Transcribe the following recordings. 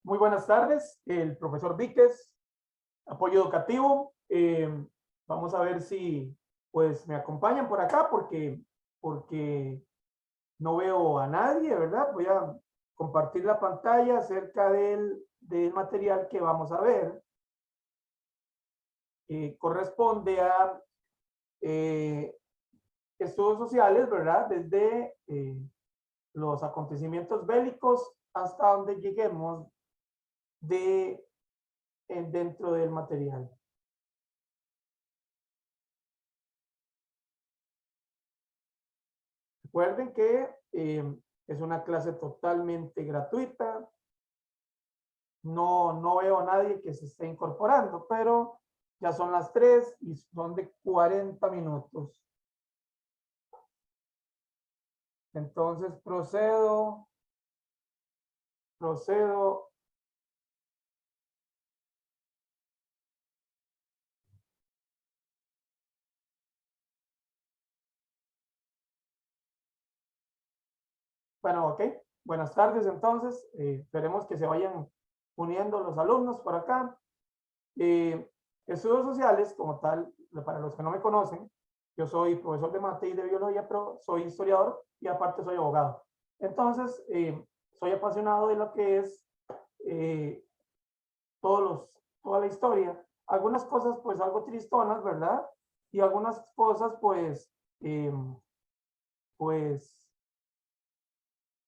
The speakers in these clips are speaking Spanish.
Muy buenas tardes, el profesor Víquez, apoyo educativo. Vamos a ver si pues me acompañan por acá porque no veo a nadie, ¿verdad? Voy a compartir la pantalla acerca del material que vamos a ver. Corresponde a estudios sociales, ¿verdad? Desde los acontecimientos bélicos hasta donde lleguemos dentro del material. Recuerden que es una clase totalmente gratuita. No veo a nadie que se esté incorporando, pero ya son las 3 y son de 40 minutos. Entonces procedo. Bueno, ok. Buenas tardes entonces. Esperemos que se vayan uniendo los alumnos por acá. Estudios sociales, como tal, para los que no me conocen, yo soy profesor de mate y de biología, pero soy historiador y aparte soy abogado. Entonces, soy apasionado de lo que es eh, toda la historia. Algunas cosas, pues, algo tristonas, ¿verdad? Y algunas cosas, pues, pues,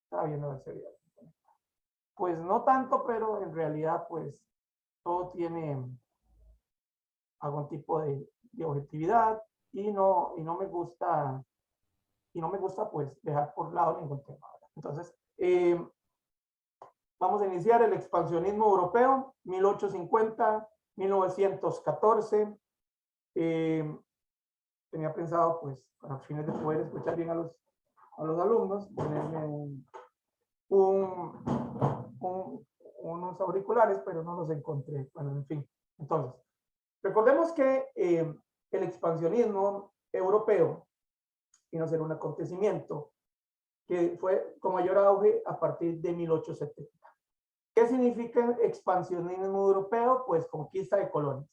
estaba viendo la serie. Pues no tanto, pero en realidad, pues, todo tiene algún tipo de objetividad y no me gusta pues dejar por lado ningún tema. Entonces, vamos a iniciar el expansionismo europeo, 1850-1914. Tenía pensado, pues, para fines de poder escuchar bien a los alumnos, ponerme unos auriculares, pero no los encontré. Bueno, en fin. Entonces, recordemos que el expansionismo europeo vino a ser un acontecimiento que fue con mayor auge a partir de 1870. ¿Qué significa expansionismo europeo? Pues conquista de colonias.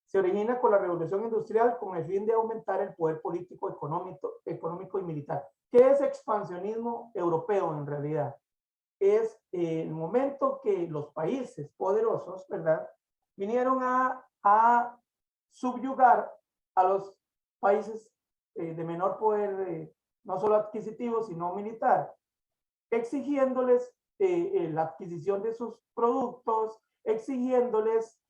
Se origina con la Revolución Industrial con el fin de aumentar el poder político, económico y militar. ¿Qué es expansionismo europeo en realidad? Es el momento que los países poderosos, ¿verdad?, vinieron a subyugar a los países de menor poder, no solo adquisitivo, sino militar, exigiéndoles la adquisición de sus productos, exigiéndoles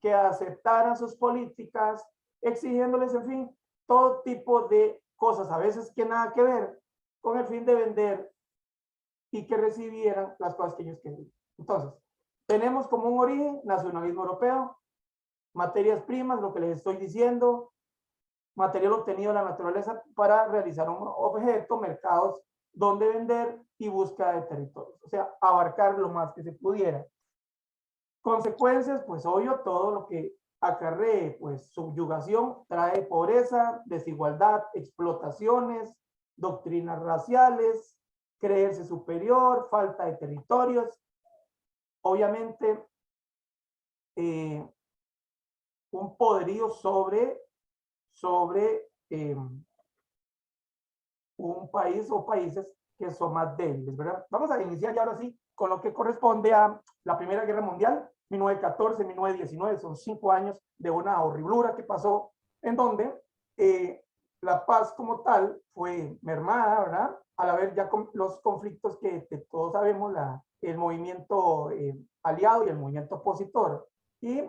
que aceptaran sus políticas, exigiéndoles, en fin, todo tipo de cosas, a veces que nada que ver, con el fin de vender y que recibieran las cosas que ellos querían. Entonces, tenemos como un origen nacionalismo europeo, materias primas, lo que les estoy diciendo, material obtenido de la naturaleza para realizar un objeto, mercados donde vender y búsqueda de territorios. O sea, abarcar lo más que se pudiera. Consecuencias, pues obvio, todo lo que acarree, pues subyugación, trae pobreza, desigualdad, explotaciones, doctrinas raciales, creerse superior, falta de territorios. Obviamente, un poderío sobre un país o países que son más débiles, ¿verdad? Vamos a iniciar ya ahora sí con lo que corresponde a la Primera Guerra Mundial, 1914-1919, son 5 años de una horriblura que pasó, en donde la paz como tal fue mermada, ¿verdad? Al haber ya los conflictos que todos sabemos, el movimiento aliado y el movimiento opositor, y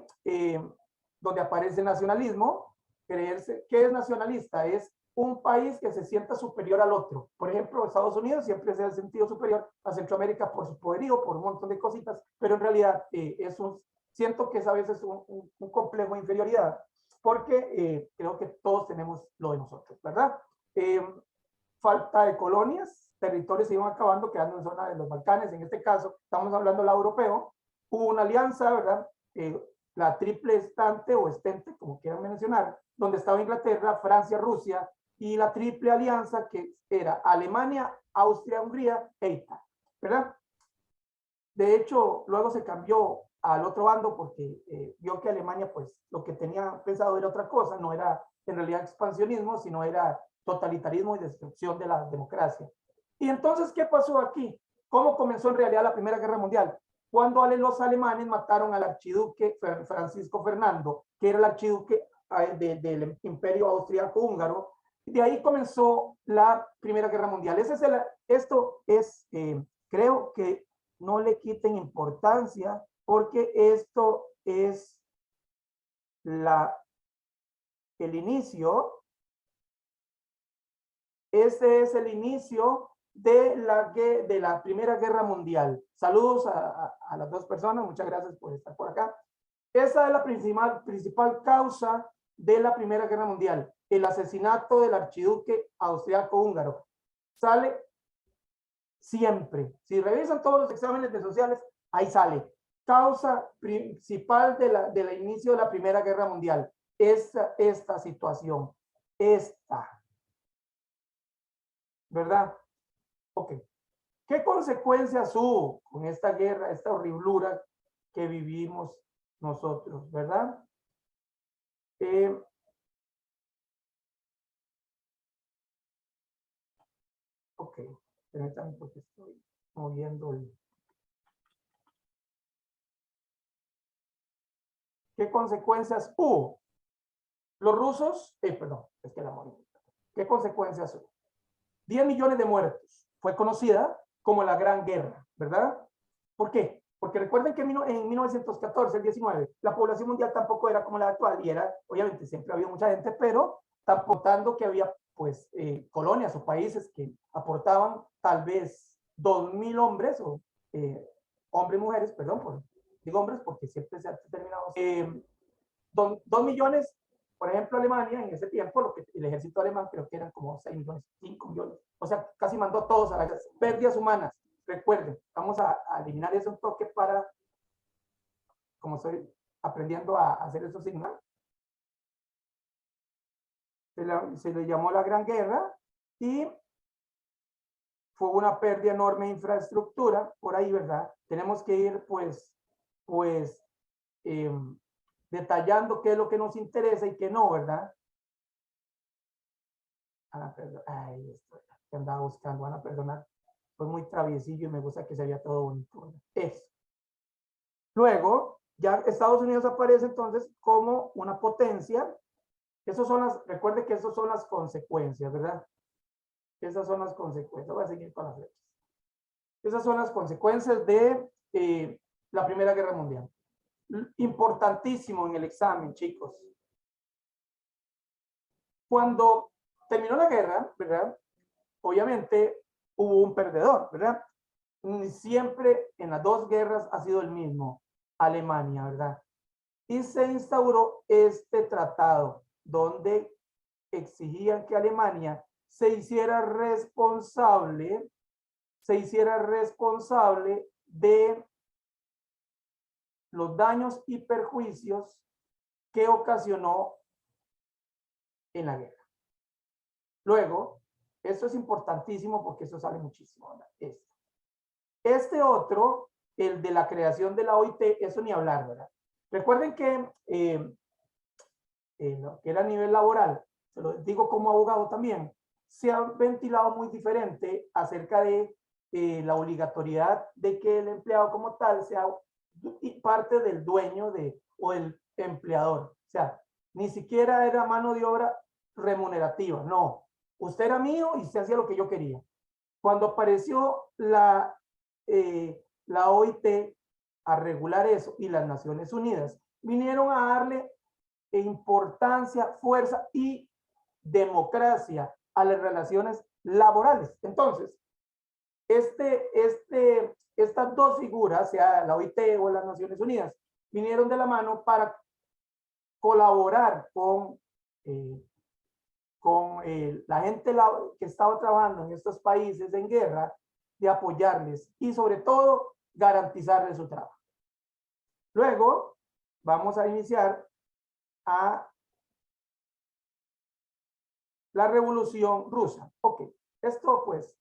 donde aparece el nacionalismo, creerse, ¿qué es nacionalista? Es un país que se sienta superior al otro. Por ejemplo, Estados Unidos siempre se ha sentido superior a Centroamérica por su poderío, por un montón de cositas, pero en realidad siento que es a veces un complejo de inferioridad, porque creo que todos tenemos lo de nosotros, ¿verdad? Falta de colonias, territorios se iban acabando, quedando en zona de los Balcanes, en este caso estamos hablando del lado europeo, hubo una alianza, ¿verdad? La triple estante o estente, como quieran mencionar, donde estaba Inglaterra, Francia, Rusia, y la triple alianza que era Alemania, Austria, Hungría e Italia, ¿verdad? De hecho, luego se cambió al otro bando porque vio que Alemania, pues, lo que tenía pensado era otra cosa, no era en realidad expansionismo, sino era totalitarismo y destrucción de la democracia. Y entonces, ¿qué pasó aquí? ¿Cómo comenzó en realidad la Primera Guerra Mundial? Cuando los alemanes mataron al archiduque Francisco Fernando, que era el archiduque del Imperio Austriaco-Húngaro. De ahí comenzó la Primera Guerra Mundial. Esto es, creo que no le quiten importancia porque esto es el inicio, este es el inicio de la Primera Guerra Mundial. Saludos a las dos personas, muchas gracias por estar por acá. Esa es la principal causa de la Primera Guerra Mundial, el asesinato del archiduque austriaco-húngaro. Sale siempre. Si revisan todos los exámenes de sociales, ahí sale. Causa principal del inicio de la Primera Guerra Mundial. Esta situación. ¿Verdad? Ok. ¿Qué consecuencias hubo con esta guerra, esta horriblura que vivimos nosotros, verdad? Ok, permítanme porque estoy moviendo ¿Qué consecuencias hubo? Los rusos, perdón, es que la moví. ¿Qué consecuencias hubo? 10 millones de muertos. Fue conocida como la Gran Guerra, ¿verdad? ¿Por qué? Porque recuerden que en 1914, el 19, la población mundial tampoco era como la actual y era, obviamente, siempre había mucha gente, pero aportando que había, pues, colonias o países que aportaban tal vez 2.000 hombres o hombres y mujeres, perdón, digo hombres porque siempre se ha terminado. 2 millones, por ejemplo, Alemania en ese tiempo, lo que el ejército alemán creo que eran como 6 millones, 5 millones, o sea, casi mandó a todos a la guerra. Pérdidas humanas, recuerden, vamos a eliminar ese un toque para, como estoy aprendiendo a hacer esos signos, se le llamó la Gran Guerra y fue una pérdida enorme de infraestructura por ahí, ¿verdad? Tenemos que ir, pues, detallando qué es lo que nos interesa y qué no, ¿verdad? Perdón, ahí estoy, que andaba buscando, van a perdonar, fue muy traviesillo y me gusta que se vea todo bonito, ¿verdad? Eso. Luego, ya Estados Unidos aparece entonces como una potencia. Esas son recuerde que esas son las consecuencias, ¿verdad? Esas son las consecuencias. Voy a seguir con las flechas. Esas son las consecuencias de la Primera Guerra Mundial. Importantísimo en el examen, chicos. Cuando terminó la guerra, ¿verdad? Obviamente hubo un perdedor, ¿verdad? Siempre en las dos guerras ha sido el mismo, Alemania, ¿verdad? Y se instauró este tratado donde exigían que Alemania se hiciera responsable de los daños y perjuicios que ocasionó en la guerra. Luego, esto es importantísimo porque eso sale muchísimo. Este otro, el de la creación de la OIT, eso ni hablar, ¿verdad? Recuerden que lo que era a nivel laboral, se lo digo como abogado también, se ha ventilado muy diferente acerca de la obligatoriedad de que el empleado como tal sea parte del dueño o del empleador. O sea, ni siquiera era mano de obra remunerativa, no. Usted era mío y se hacía lo que yo quería. Cuando apareció la OIT a regular eso y las Naciones Unidas vinieron a darle importancia, fuerza y democracia a las relaciones laborales. Entonces, estas dos figuras, sea la OIT o las Naciones Unidas, vinieron de la mano para colaborar con la gente que estaba trabajando en estos países en guerra, de apoyarles y sobre todo garantizarles su trabajo. Luego vamos a iniciar a la Revolución Rusa. Ok, esto pues,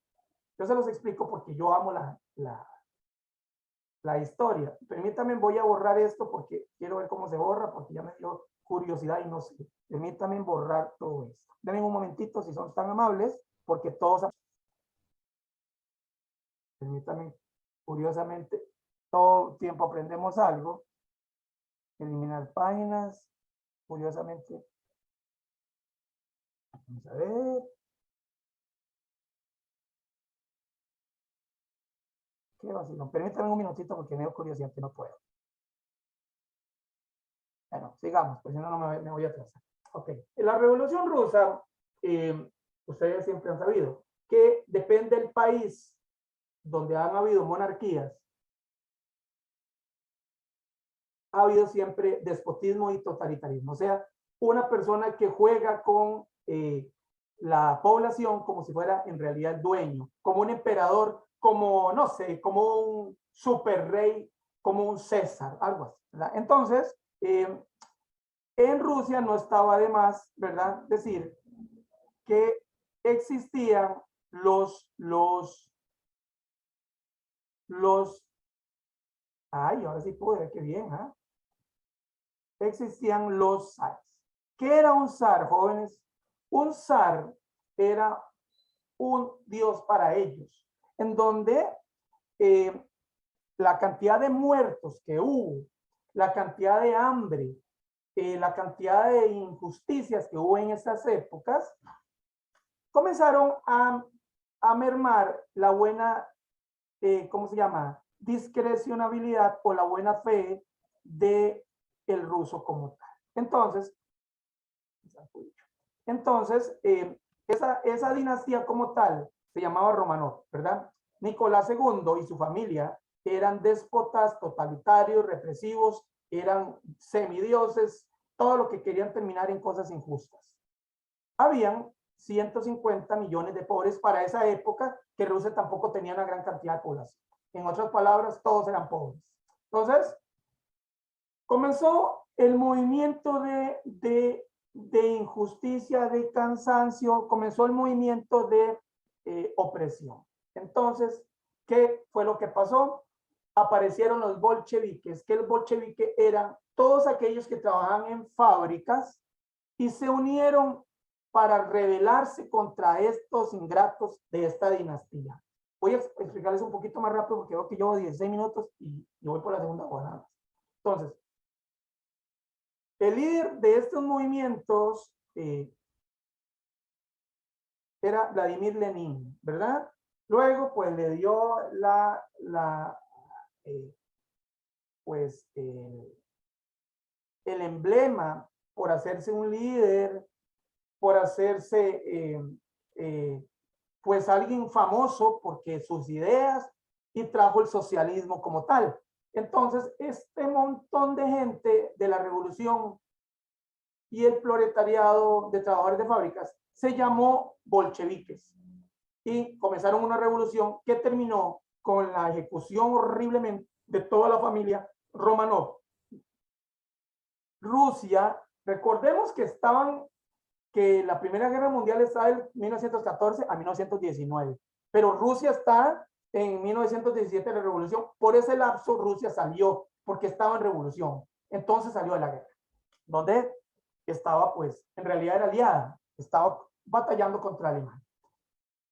yo se los explico porque yo amo la historia. Permítame, voy a borrar esto porque quiero ver cómo se borra, porque ya me dio curiosidad y no sé. Permítame borrar todo esto. Denme un momentito si son tan amables, porque todos... Permítame, curiosamente, todo tiempo aprendemos algo. Eliminar páginas, curiosamente. Vamos a ver. Qué vacilo. Permítame un minutito porque me dio curiosidad que no puedo. Bueno, sigamos, pues si no, me voy a atrasar. Ok. En la Revolución Rusa, ustedes siempre han sabido que depende del país donde han habido monarquías, ha habido siempre despotismo y totalitarismo. O sea, una persona que juega con la población como si fuera en realidad el dueño, como un emperador, como, no sé, como un super rey, como un César, algo así, ¿verdad? Entonces, en Rusia no estaba de más, ¿verdad? Decir que existían ay, ahora sí pude, qué bien, ¿ah? Existían los zares. ¿Qué era un zar, jóvenes? Un zar era un dios para ellos, en donde la cantidad de muertos que hubo, la cantidad de hambre, la cantidad de injusticias que hubo en estas épocas, comenzaron a mermar la buena, ¿cómo se llama? Discrecionabilidad o la buena fe de el ruso como tal. Entonces, esa dinastía como tal se llamaba Romanov, ¿verdad? Nicolás II y su familia eran déspotas, totalitarios, represivos, eran semidioses, todo lo que querían terminar en cosas injustas. Habían 150 millones de pobres para esa época, que Rusia tampoco tenía una gran cantidad de población. En otras palabras, todos eran pobres. Entonces, comenzó el movimiento de injusticia, de cansancio, comenzó el movimiento de opresión. Entonces, ¿qué fue lo que pasó? Aparecieron los bolcheviques, que los bolcheviques eran todos aquellos que trabajaban en fábricas y se unieron para rebelarse contra estos ingratos de esta dinastía. Voy a explicarles un poquito más rápido porque veo que llevo 16 minutos y voy por la segunda jornada. Entonces, el líder de estos movimientos era Vladimir Lenin, ¿verdad? Luego, pues le dio pues, el emblema por hacerse un líder, por hacerse, pues, alguien famoso porque sus ideas y trajo el socialismo como tal. Entonces, este montón de gente de la revolución y el proletariado de trabajadores de fábricas se llamó bolcheviques y comenzaron una revolución que terminó con la ejecución horriblemente de toda la familia Romanov. Rusia, recordemos que la Primera Guerra Mundial está del 1914 a 1919, pero Rusia está en 1917 la revolución. Por ese lapso Rusia salió, porque estaba en revolución. Entonces salió de la guerra, donde estaba, pues, en realidad era aliada, estaba batallando contra Alemania.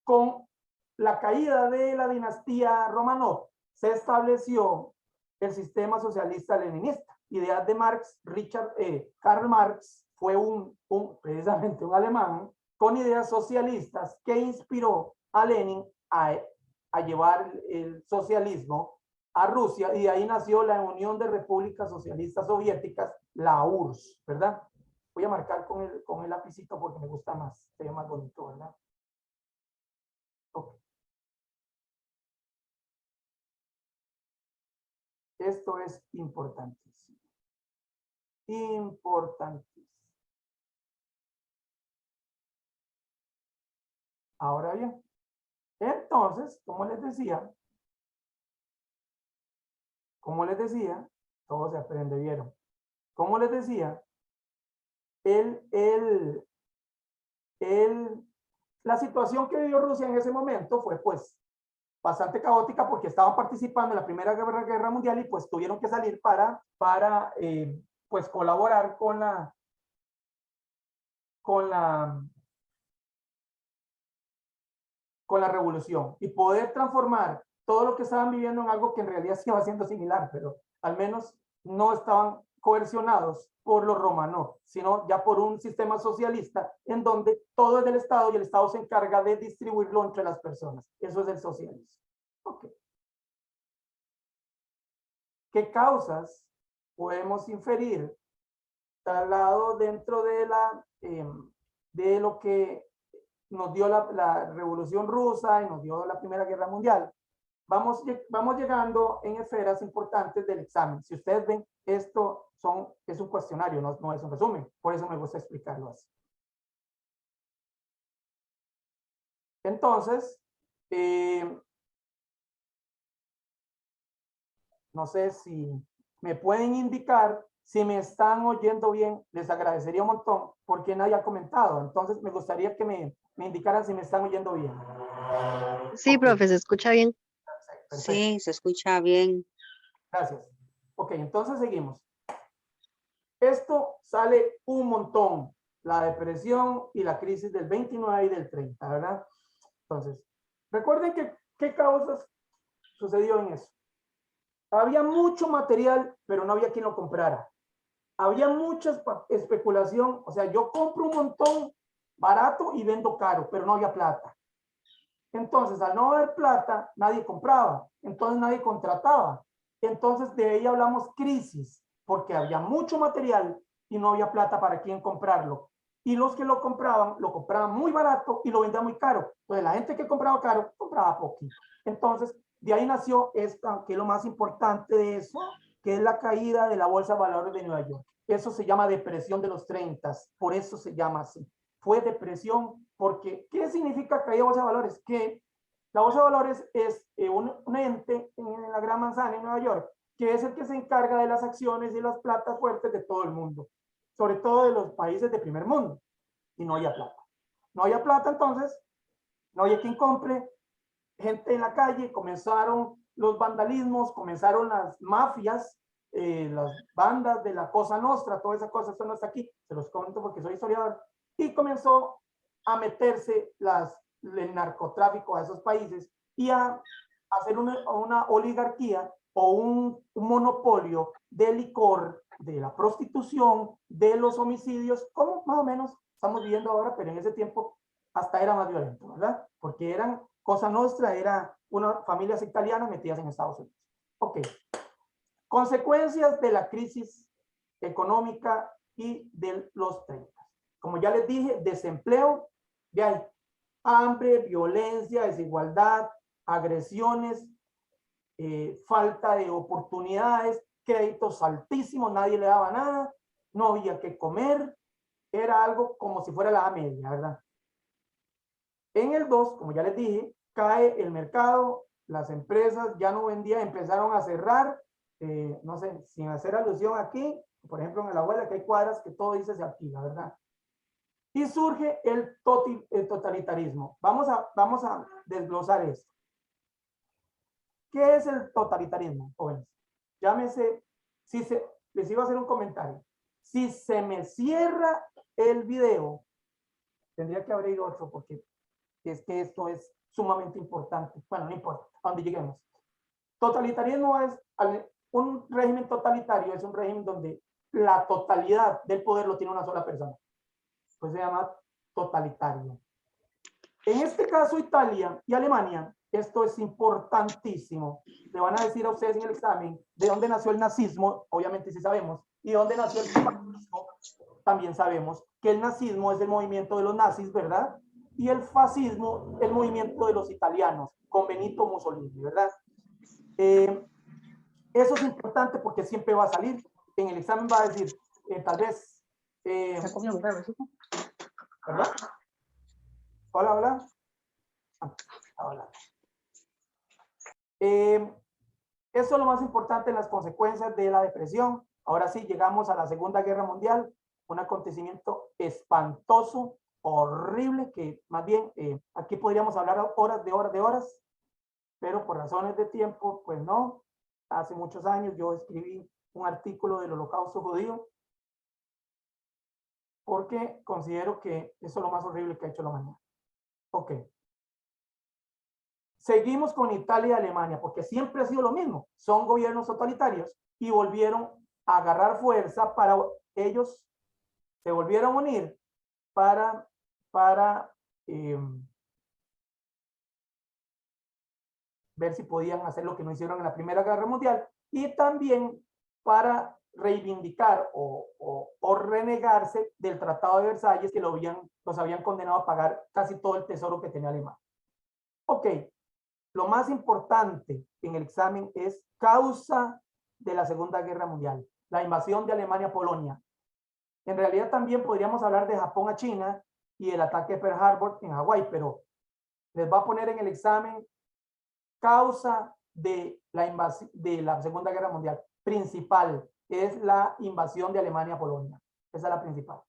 Con la caída de la dinastía Romanov, se estableció el sistema socialista leninista. Ideas de Marx, Karl Marx fue precisamente un alemán con ideas socialistas que inspiró a Lenin a llevar el socialismo a Rusia, y de ahí nació la Unión de Repúblicas Socialistas Soviéticas, la URSS, ¿verdad? Voy a marcar con el lapicito porque me gusta más, se ve más bonito, ¿verdad? Okay. Esto es importantísimo. Importantísimo. Ahora bien, entonces, como les decía, todo se aprende, ¿vieron? Como les decía, la situación que vivió Rusia en ese momento fue, pues, bastante caótica porque estaban participando en la Primera Guerra Mundial y pues tuvieron que salir para pues colaborar con con la, con la revolución y poder transformar todo lo que estaban viviendo en algo que en realidad se iba siendo similar, pero al menos no estaban coercionados por los romanos, sino ya por un sistema socialista en donde todo es del Estado y el Estado se encarga de distribuirlo entre las personas. Eso es el socialismo. Okay. ¿Qué causas podemos inferir trasladado dentro de lo que nos dio la Revolución Rusa y nos dio la Primera Guerra Mundial? Vamos llegando en esferas importantes del examen. Si ustedes ven, esto es un cuestionario, no es un resumen. Por eso me gusta explicarlo así. Entonces, no sé si me pueden indicar si me están oyendo bien. Les agradecería un montón porque nadie ha comentado. Entonces, me gustaría que me indicaran si me están oyendo bien. Sí, Ok, profe, se escucha bien. perfecto. Sí, se escucha bien. Gracias. Ok, entonces seguimos. Esto sale un montón. La depresión y la crisis del 29 y del 30, ¿verdad? Entonces, recuerden que qué causas sucedió en eso. Había mucho material, pero no había quien lo comprara. Había mucha especulación, o sea, yo compro un montón barato y vendo caro, pero no había plata. Entonces, al no haber plata, nadie compraba, entonces nadie contrataba. Entonces, de ahí hablamos crisis, porque había mucho material y no había plata para quien comprarlo. Y los que lo compraban muy barato y lo vendían muy caro. Entonces, la gente que compraba caro, compraba poquito. Entonces, de ahí nació esta, que es lo más importante de eso, que es la caída de la Bolsa de Valores de Nueva York. Eso se llama depresión de los 30, por eso se llama así. Fue depresión porque, ¿qué significa caída de Bolsa de Valores? Que la Bolsa de Valores es un ente en la Gran Manzana en Nueva York, que es el que se encarga de las acciones y las platas fuertes de todo el mundo, sobre todo de los países de primer mundo, y no había plata. No había plata, entonces, no había quien compre, gente en la calle, comenzaron los vandalismos, comenzaron las mafias, las bandas de la Cosa Nostra, toda esa cosa, esto no está aquí, se los comento porque soy historiador, y comenzó a meterse el narcotráfico a esos países y a hacer una oligarquía o un monopolio de licor, de la prostitución, de los homicidios, como más o menos estamos viviendo ahora, pero en ese tiempo hasta era más violento, ¿verdad? Porque eran Cosa Nostra, era una familias italianas metidas en Estados Unidos. Ok. Consecuencias de la crisis económica y de los 30. Como ya les dije, desempleo, ya hay hambre, violencia, desigualdad, agresiones, falta de oportunidades, créditos altísimos, nadie le daba nada, no había que comer, era algo como si fuera la A media, ¿verdad? En el 2, como ya les dije, cae el mercado, las empresas ya no vendían, empezaron a cerrar, no sé, sin hacer alusión aquí, por ejemplo en la abuela que hay cuadras que todo dice se alquila, ¿verdad? Y surge el totalitarismo. Vamos a desglosar esto. ¿Qué es el totalitarismo, jóvenes? Llámese, les iba a hacer un comentario. Si se me cierra el video, tendría que abrir otro porque es que esto es sumamente importante. Bueno, no importa, a donde lleguemos. Totalitarismo es un régimen totalitario, es un régimen donde la totalidad del poder lo tiene una sola persona. Pues se llama totalitario. En este caso, Italia y Alemania, esto es importantísimo. Le van a decir a ustedes en el examen de dónde nació el nazismo, obviamente sí sabemos, y dónde nació el fascismo, también sabemos que el nazismo es el movimiento de los nazis, ¿verdad? Y el fascismo, el movimiento de los italianos, con Benito Mussolini, ¿verdad? Eso es importante porque siempre va a salir. En el examen va a decir, tal vez, ¿verdad? Hola, hola. Hola. Eso es lo más importante en las consecuencias de la depresión. Ahora sí, llegamos a la Segunda Guerra Mundial, un acontecimiento espantoso, horrible, que más bien aquí podríamos hablar horas de horas. pero por razones de tiempo, pues no. Hace muchos años yo escribí un artículo del Holocausto judío porque considero que eso es lo más horrible que ha hecho la humanidad. Ok. Seguimos con Italia y Alemania, porque siempre ha sido lo mismo. Son gobiernos totalitarios y volvieron a agarrar fuerza para ellos, se volvieron a unir para ver si podían hacer lo que no hicieron en la Primera Guerra Mundial y también para reivindicar o renegarse del Tratado de Versalles que los habían condenado a pagar casi todo el tesoro que tenía Alemania. Ok, lo más importante en el examen es causa de la Segunda Guerra Mundial, la invasión de Alemania a Polonia. En realidad también podríamos hablar de Japón a China y el ataque de Pearl Harbor en Hawái, pero les va a poner en el examen causa de la Segunda Guerra Mundial. Principal es la invasión de Alemania a Polonia. Esa es la principal.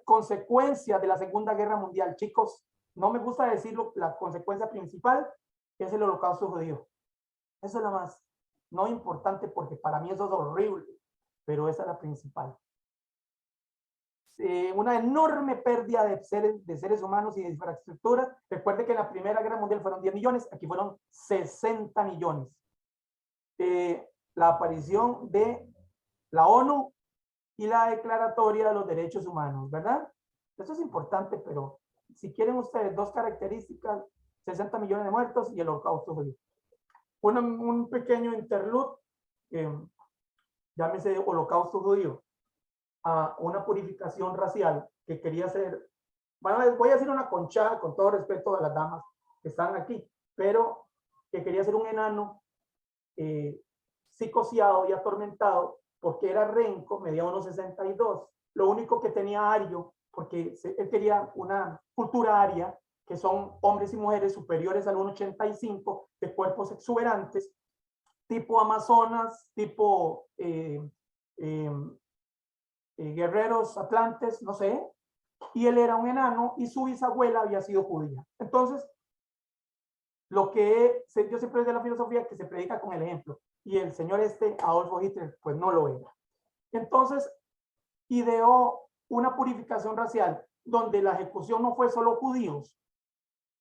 Consecuencia de la Segunda Guerra Mundial, chicos, no me gusta decirlo, la consecuencia principal es el Holocausto judío. Eso es lo más no importante porque para mí eso es horrible, pero esa es la principal. Una enorme pérdida de seres humanos y de infraestructura. Recuerde que en la Primera Guerra Mundial fueron 10 millones, aquí fueron 60 millones. La aparición de la ONU y la Declaratoria de los Derechos Humanos, ¿verdad? Eso es importante, pero si quieren ustedes dos características, 60 millones de muertos y el Holocausto judío. Un pequeño interlude, llámese Holocausto judío, a una purificación racial que quería hacer, bueno, voy a decir una conchada con todo respeto a las damas que están aquí, pero que quería ser un enano psicoseado y atormentado porque era renco, medía 1,62. Lo único que tenía ario, porque él quería una cultura aria, que son hombres y mujeres superiores al 1,85, de cuerpos exuberantes, tipo amazonas, tipo guerreros atlantes, no sé, y él era un enano y su bisabuela había sido judía. Entonces, yo siempre de la filosofía que se predica con el ejemplo, y el señor Adolfo Hitler, pues no lo era. Entonces, ideó una purificación racial donde la ejecución no fue solo judíos,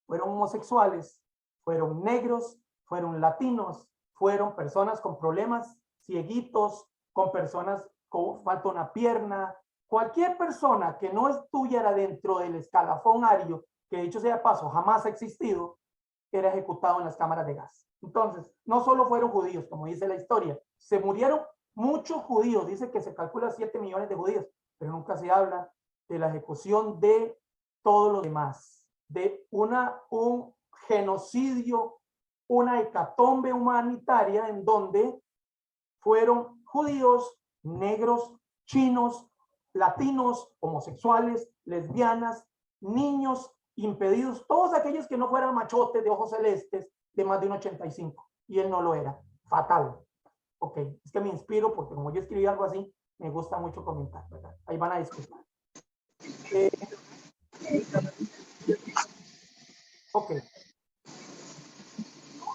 fueron homosexuales, fueron negros, fueron latinos, fueron personas con problemas, cieguitos, con personas con falta una pierna, cualquier persona que no estuviera dentro del escalafón ario, que dicho sea de paso jamás ha existido, era ejecutado en las cámaras de gas. Entonces, no solo fueron judíos, como dice la historia, se murieron muchos judíos, dice que se calcula 7 millones de judíos, pero nunca se habla de la ejecución de todos los demás, de un genocidio, una hecatombe humanitaria en donde fueron judíos, negros, chinos, latinos, homosexuales, lesbianas, niños impedidos, todos aquellos que no fueran machotes de ojos celestes de más de 1,85, y él no lo era. Fatal. Ok, es que me inspiro porque como yo escribí algo así, me gusta mucho comentar, ¿verdad? Ahí van a discutir. Ok.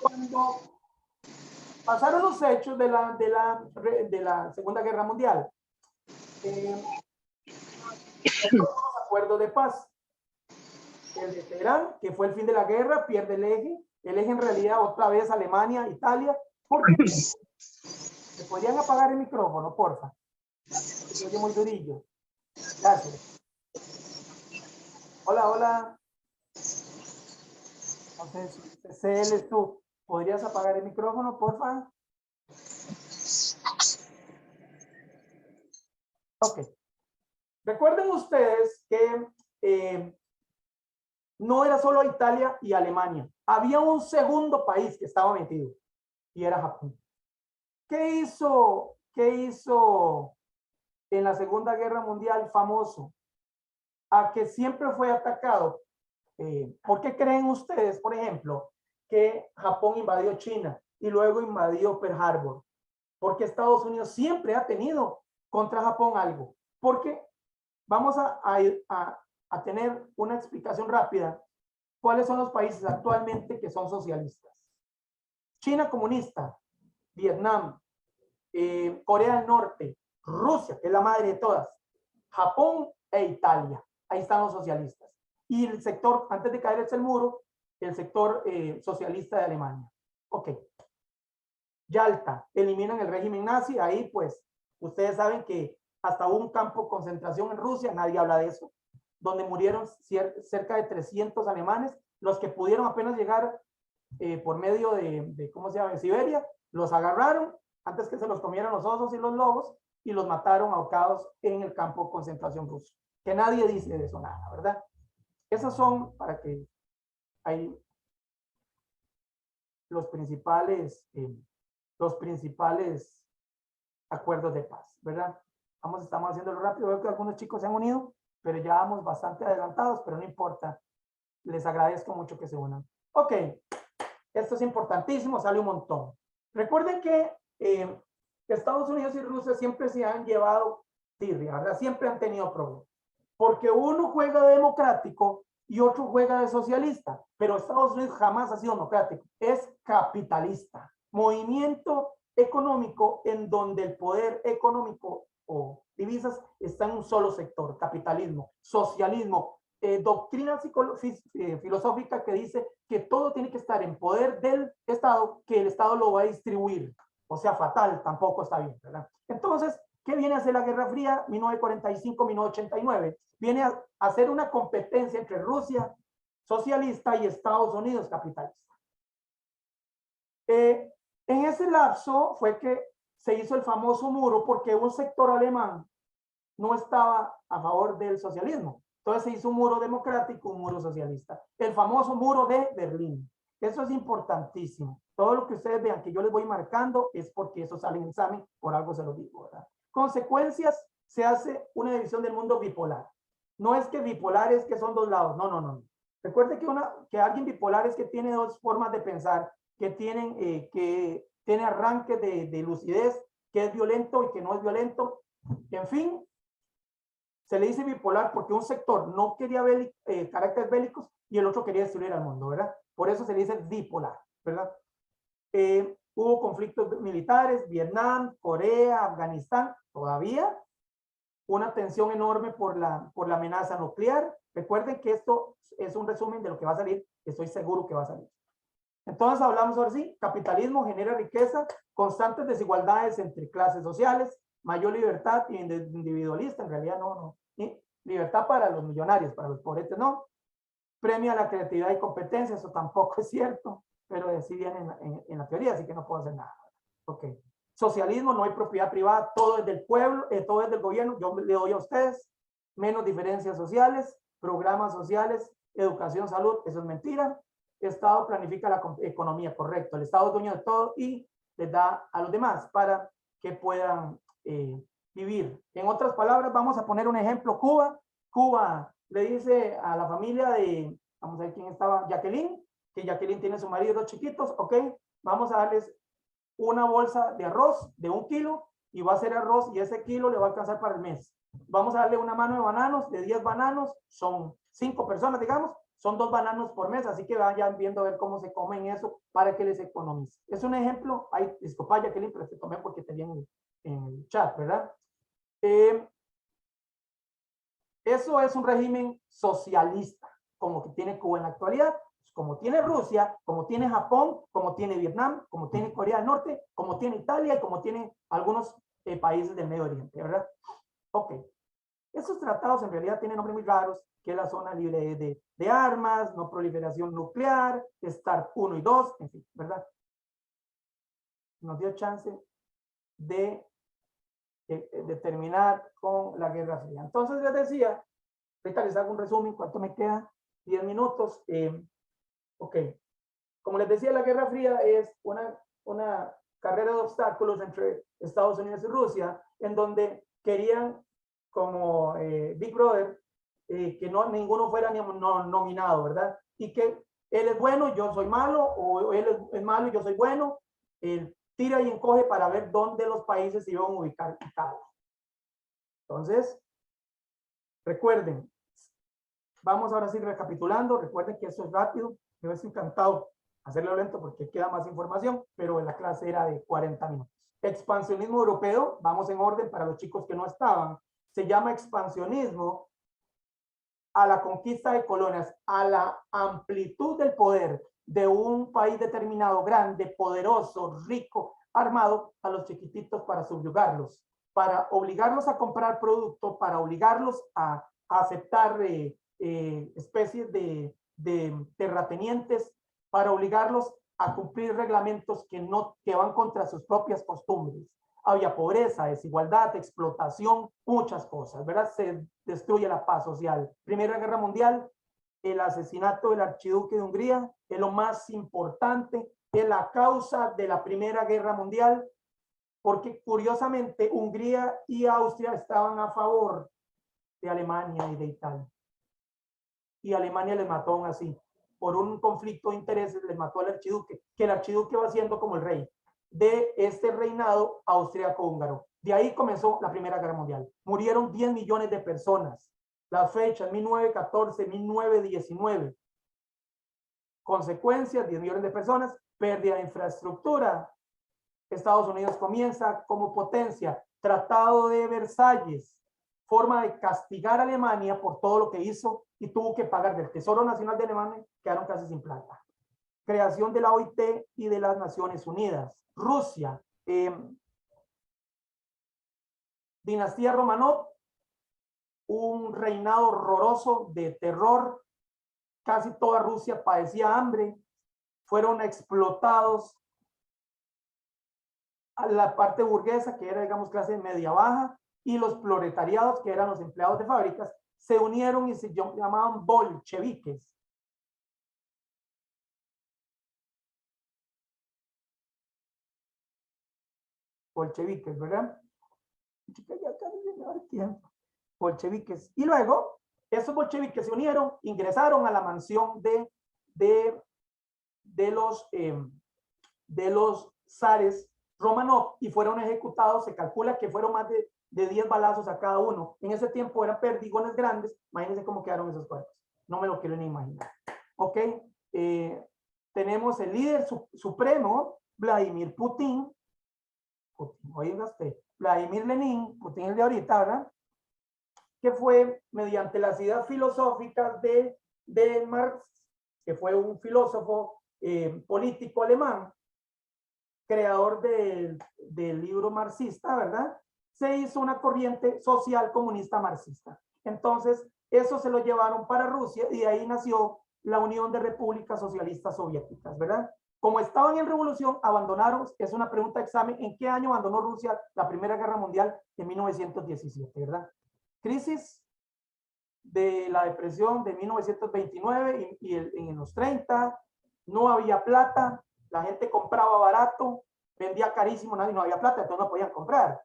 Cuando pasaron los hechos de la Segunda Guerra Mundial, los acuerdos de paz. El de Teherán, que fue el fin de la guerra, pierde el eje en realidad otra vez Alemania, Italia. ¿Por qué? ¿Me podrían apagar el micrófono, porfa? Se oye muy durillo. Gracias. Hola, hola. Entonces, CL, tú, ¿podrías apagar el micrófono, porfa? Ok. Recuerden ustedes que no era solo Italia y Alemania. Había un segundo país que estaba metido y era Japón. ¿Qué hizo en la Segunda Guerra Mundial famoso? A que siempre fue atacado. ¿Por qué creen ustedes, por ejemplo, que Japón invadió China y luego invadió Pearl Harbor? Porque Estados Unidos siempre ha tenido contra Japón algo. Porque vamos a tener una explicación rápida. ¿Cuáles son los países actualmente que son socialistas? China comunista, Vietnam, Corea del Norte, Rusia, que es la madre de todas, Japón e Italia. Ahí están los socialistas. Y el sector, antes de caerse el muro, el sector socialista de Alemania. Ok. Yalta, eliminan el régimen nazi. Ahí, pues, ustedes saben que hasta hubo un campo de concentración en Rusia, nadie habla de eso, donde murieron cerca de 300 alemanes, los que pudieron apenas llegar por medio de, ¿cómo se llama?, de Siberia, los agarraron antes que se los comieran los osos y los lobos y los mataron ahorcados en el campo de concentración ruso. Que nadie dice de eso nada, ¿verdad? Esos son, para que hay los principales acuerdos de paz, ¿verdad? Estamos haciéndolo rápido, veo que algunos chicos se han unido, pero ya vamos bastante adelantados, pero no importa, les agradezco mucho que se unan. Ok, esto es importantísimo, sale un montón. Recuerden que Estados Unidos y Rusia siempre se han llevado tirria, ¿verdad? Siempre han tenido problemas, porque uno juega de democrático y otro juega de socialista, pero Estados Unidos jamás ha sido democrático, es capitalista, movimiento económico en donde el poder económico o divisas está en un solo sector, capitalismo, socialismo, doctrina filosófica que dice que todo tiene que estar en poder del Estado, que el Estado lo va a distribuir, o sea, fatal, tampoco está bien, ¿verdad? Entonces, ¿qué viene a hacer la Guerra Fría 1945-1989? Viene a hacer una competencia entre Rusia socialista y Estados Unidos capitalista. En ese lapso fue que se hizo el famoso muro porque un sector alemán no estaba a favor del socialismo. Entonces se hizo un muro democrático, un muro socialista. El famoso muro de Berlín. Eso es importantísimo. Todo lo que ustedes vean que yo les voy marcando es porque eso sale en examen, por algo se lo digo, ¿verdad? Consecuencias, se hace una división del mundo bipolar. No es que bipolar es que son dos lados, no, no, no. Recuerde que alguien bipolar es que tiene dos formas de pensar, que tiene arranques de lucidez, que es violento y que no es violento. En fin, se le dice bipolar porque un sector no quería caracteres bélicos y el otro quería destruir al mundo, ¿verdad? Por eso se le dice bipolar, ¿verdad? Hubo conflictos militares, Vietnam, Corea, Afganistán, todavía una tensión enorme por la amenaza nuclear. Recuerden que esto es un resumen de lo que va a salir, estoy seguro que va a salir. Entonces hablamos ahora sí, capitalismo genera riqueza, constantes desigualdades entre clases sociales, mayor libertad y individualista, en realidad no. Y libertad para los millonarios, para los pobretes no. Premia la creatividad y competencia, eso tampoco es cierto, pero sí viene en la teoría, así que no puedo hacer nada. Ok. Socialismo, no hay propiedad privada, todo es del pueblo, todo es del gobierno, yo le doy a ustedes, menos diferencias sociales, programas sociales, educación, salud, eso es mentira. Estado planifica la economía, correcto, el Estado es dueño de todo y les da a los demás para que puedan vivir. En otras palabras, vamos a poner un ejemplo, Cuba le dice a la familia de, vamos a ver quién estaba, Jacqueline, que Jacqueline tiene su marido y dos chiquitos, ok, vamos a darles una bolsa de arroz de 1 kilo y va a ser arroz y ese kilo le va a alcanzar para el mes. Vamos a darle una mano de bananos, de 10 bananos, son 5 personas, digamos, son 2 bananos por mes, así que vayan viendo a ver cómo se comen eso para que les economice. Es un ejemplo, ay, disculpa Jacqueline, pero te tomé porque te vi en el chat, ¿verdad? Eso es un régimen socialista, como que tiene Cuba en la actualidad, como tiene Rusia, como tiene Japón, como tiene Vietnam, como tiene Corea del Norte, como tiene Italia y como tiene algunos países del Medio Oriente, ¿verdad? Ok. Esos tratados en realidad tienen nombres muy raros, que es la zona libre de armas, no proliferación nuclear, START 1 y 2, en fin, ¿verdad? Nos dio chance de terminar con la Guerra Fría. Entonces les decía, ahorita les hago un resumen, ¿cuánto me queda? 10 minutos. Ok. Como les decía, la Guerra Fría es una carrera de obstáculos entre Estados Unidos y Rusia, en donde querían, como Big Brother, que ninguno fuera nominado, ¿verdad? Y que él es bueno, yo soy malo, o él es malo y yo soy bueno. Tira y encoge para ver dónde los países se iban a ubicar. Entonces, recuerden, vamos ahora sí recapitulando. Recuerden que esto es rápido. Me hubiese encantado hacerlo lento porque queda más información, pero la clase era de 40 minutos. Expansionismo europeo, vamos en orden para los chicos que no estaban. Se llama expansionismo a la conquista de colonias, a la amplitud del poder de un país determinado, grande, poderoso, rico, armado, a los chiquititos para subyugarlos, para obligarlos a comprar producto, para obligarlos a aceptar especies de terratenientes, para obligarlos a cumplir reglamentos que van contra sus propias costumbres. Había pobreza, desigualdad, explotación, muchas cosas, ¿verdad? Se destruye la paz social. Primera Guerra Mundial, el asesinato del archiduque de Hungría es lo más importante, es la causa de la Primera Guerra Mundial, porque curiosamente Hungría y Austria estaban a favor de Alemania y de Italia. Y Alemania les mató aún así. Por un conflicto de intereses les mató al archiduque, que el archiduque va siendo como el rey de este reinado austríaco-húngaro. De ahí comenzó la Primera Guerra Mundial. Murieron 10 millones de personas. Las fechas, 1914, 1919. Consecuencias, 10 millones de personas, pérdida de infraestructura. Estados Unidos comienza como potencia. Tratado de Versalles, forma de castigar a Alemania por todo lo que hizo y tuvo que pagar del Tesoro Nacional de Alemania, quedaron casi sin plata. Creación de la OIT y de las Naciones Unidas. Rusia, dinastía Romanov, un reinado horroroso de terror, casi toda Rusia padecía hambre, fueron explotados a la parte burguesa, que era, digamos, clase media baja, y los proletariados, que eran los empleados de fábricas, se unieron y se llamaban bolcheviques. Bolcheviques, ¿verdad? Bolcheviques. Y luego, esos bolcheviques se unieron, ingresaron a la mansión de los zares Romanov y fueron ejecutados. Se calcula que fueron más de 10 balazos a cada uno. En ese tiempo eran perdigones grandes. Imagínense cómo quedaron esos cuerpos. No me lo quiero ni imaginar. Ok. Tenemos el líder supremo, Vladimir Putin. Oiga usted, Vladimir Lenin, Putin el de ahorita, ¿verdad? Que fue mediante las ideas filosóficas de Marx, que fue un filósofo político alemán, creador del libro marxista, ¿verdad? Se hizo una corriente social comunista marxista. Entonces, eso se lo llevaron para Rusia y de ahí nació la Unión de Repúblicas Socialistas Soviéticas, ¿verdad? Como estaban en revolución, abandonaron, es una pregunta de examen, ¿en qué año abandonó Rusia la Primera Guerra Mundial? En 1917, ¿verdad? Crisis de la depresión de 1929 y en los 30, no había plata, la gente compraba barato, vendía carísimo, nadie, no había plata, entonces no podían comprar.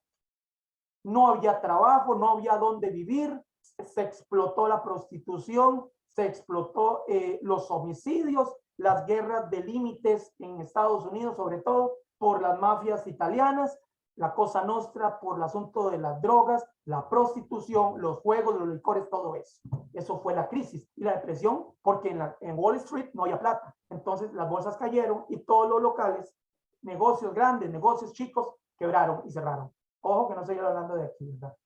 No había trabajo, no había dónde vivir, se explotó la prostitución, se explotó los homicidios, las guerras de límites en Estados Unidos, sobre todo por las mafias italianas, la Cosa Nostra, por el asunto de las drogas, la prostitución, los juegos, los licores, todo eso. Eso fue la crisis y la depresión, porque en Wall Street no había plata. Entonces las bolsas cayeron y todos los locales, negocios grandes, negocios chicos, quebraron y cerraron. Ojo que no estoy hablando de aquí, ¿verdad?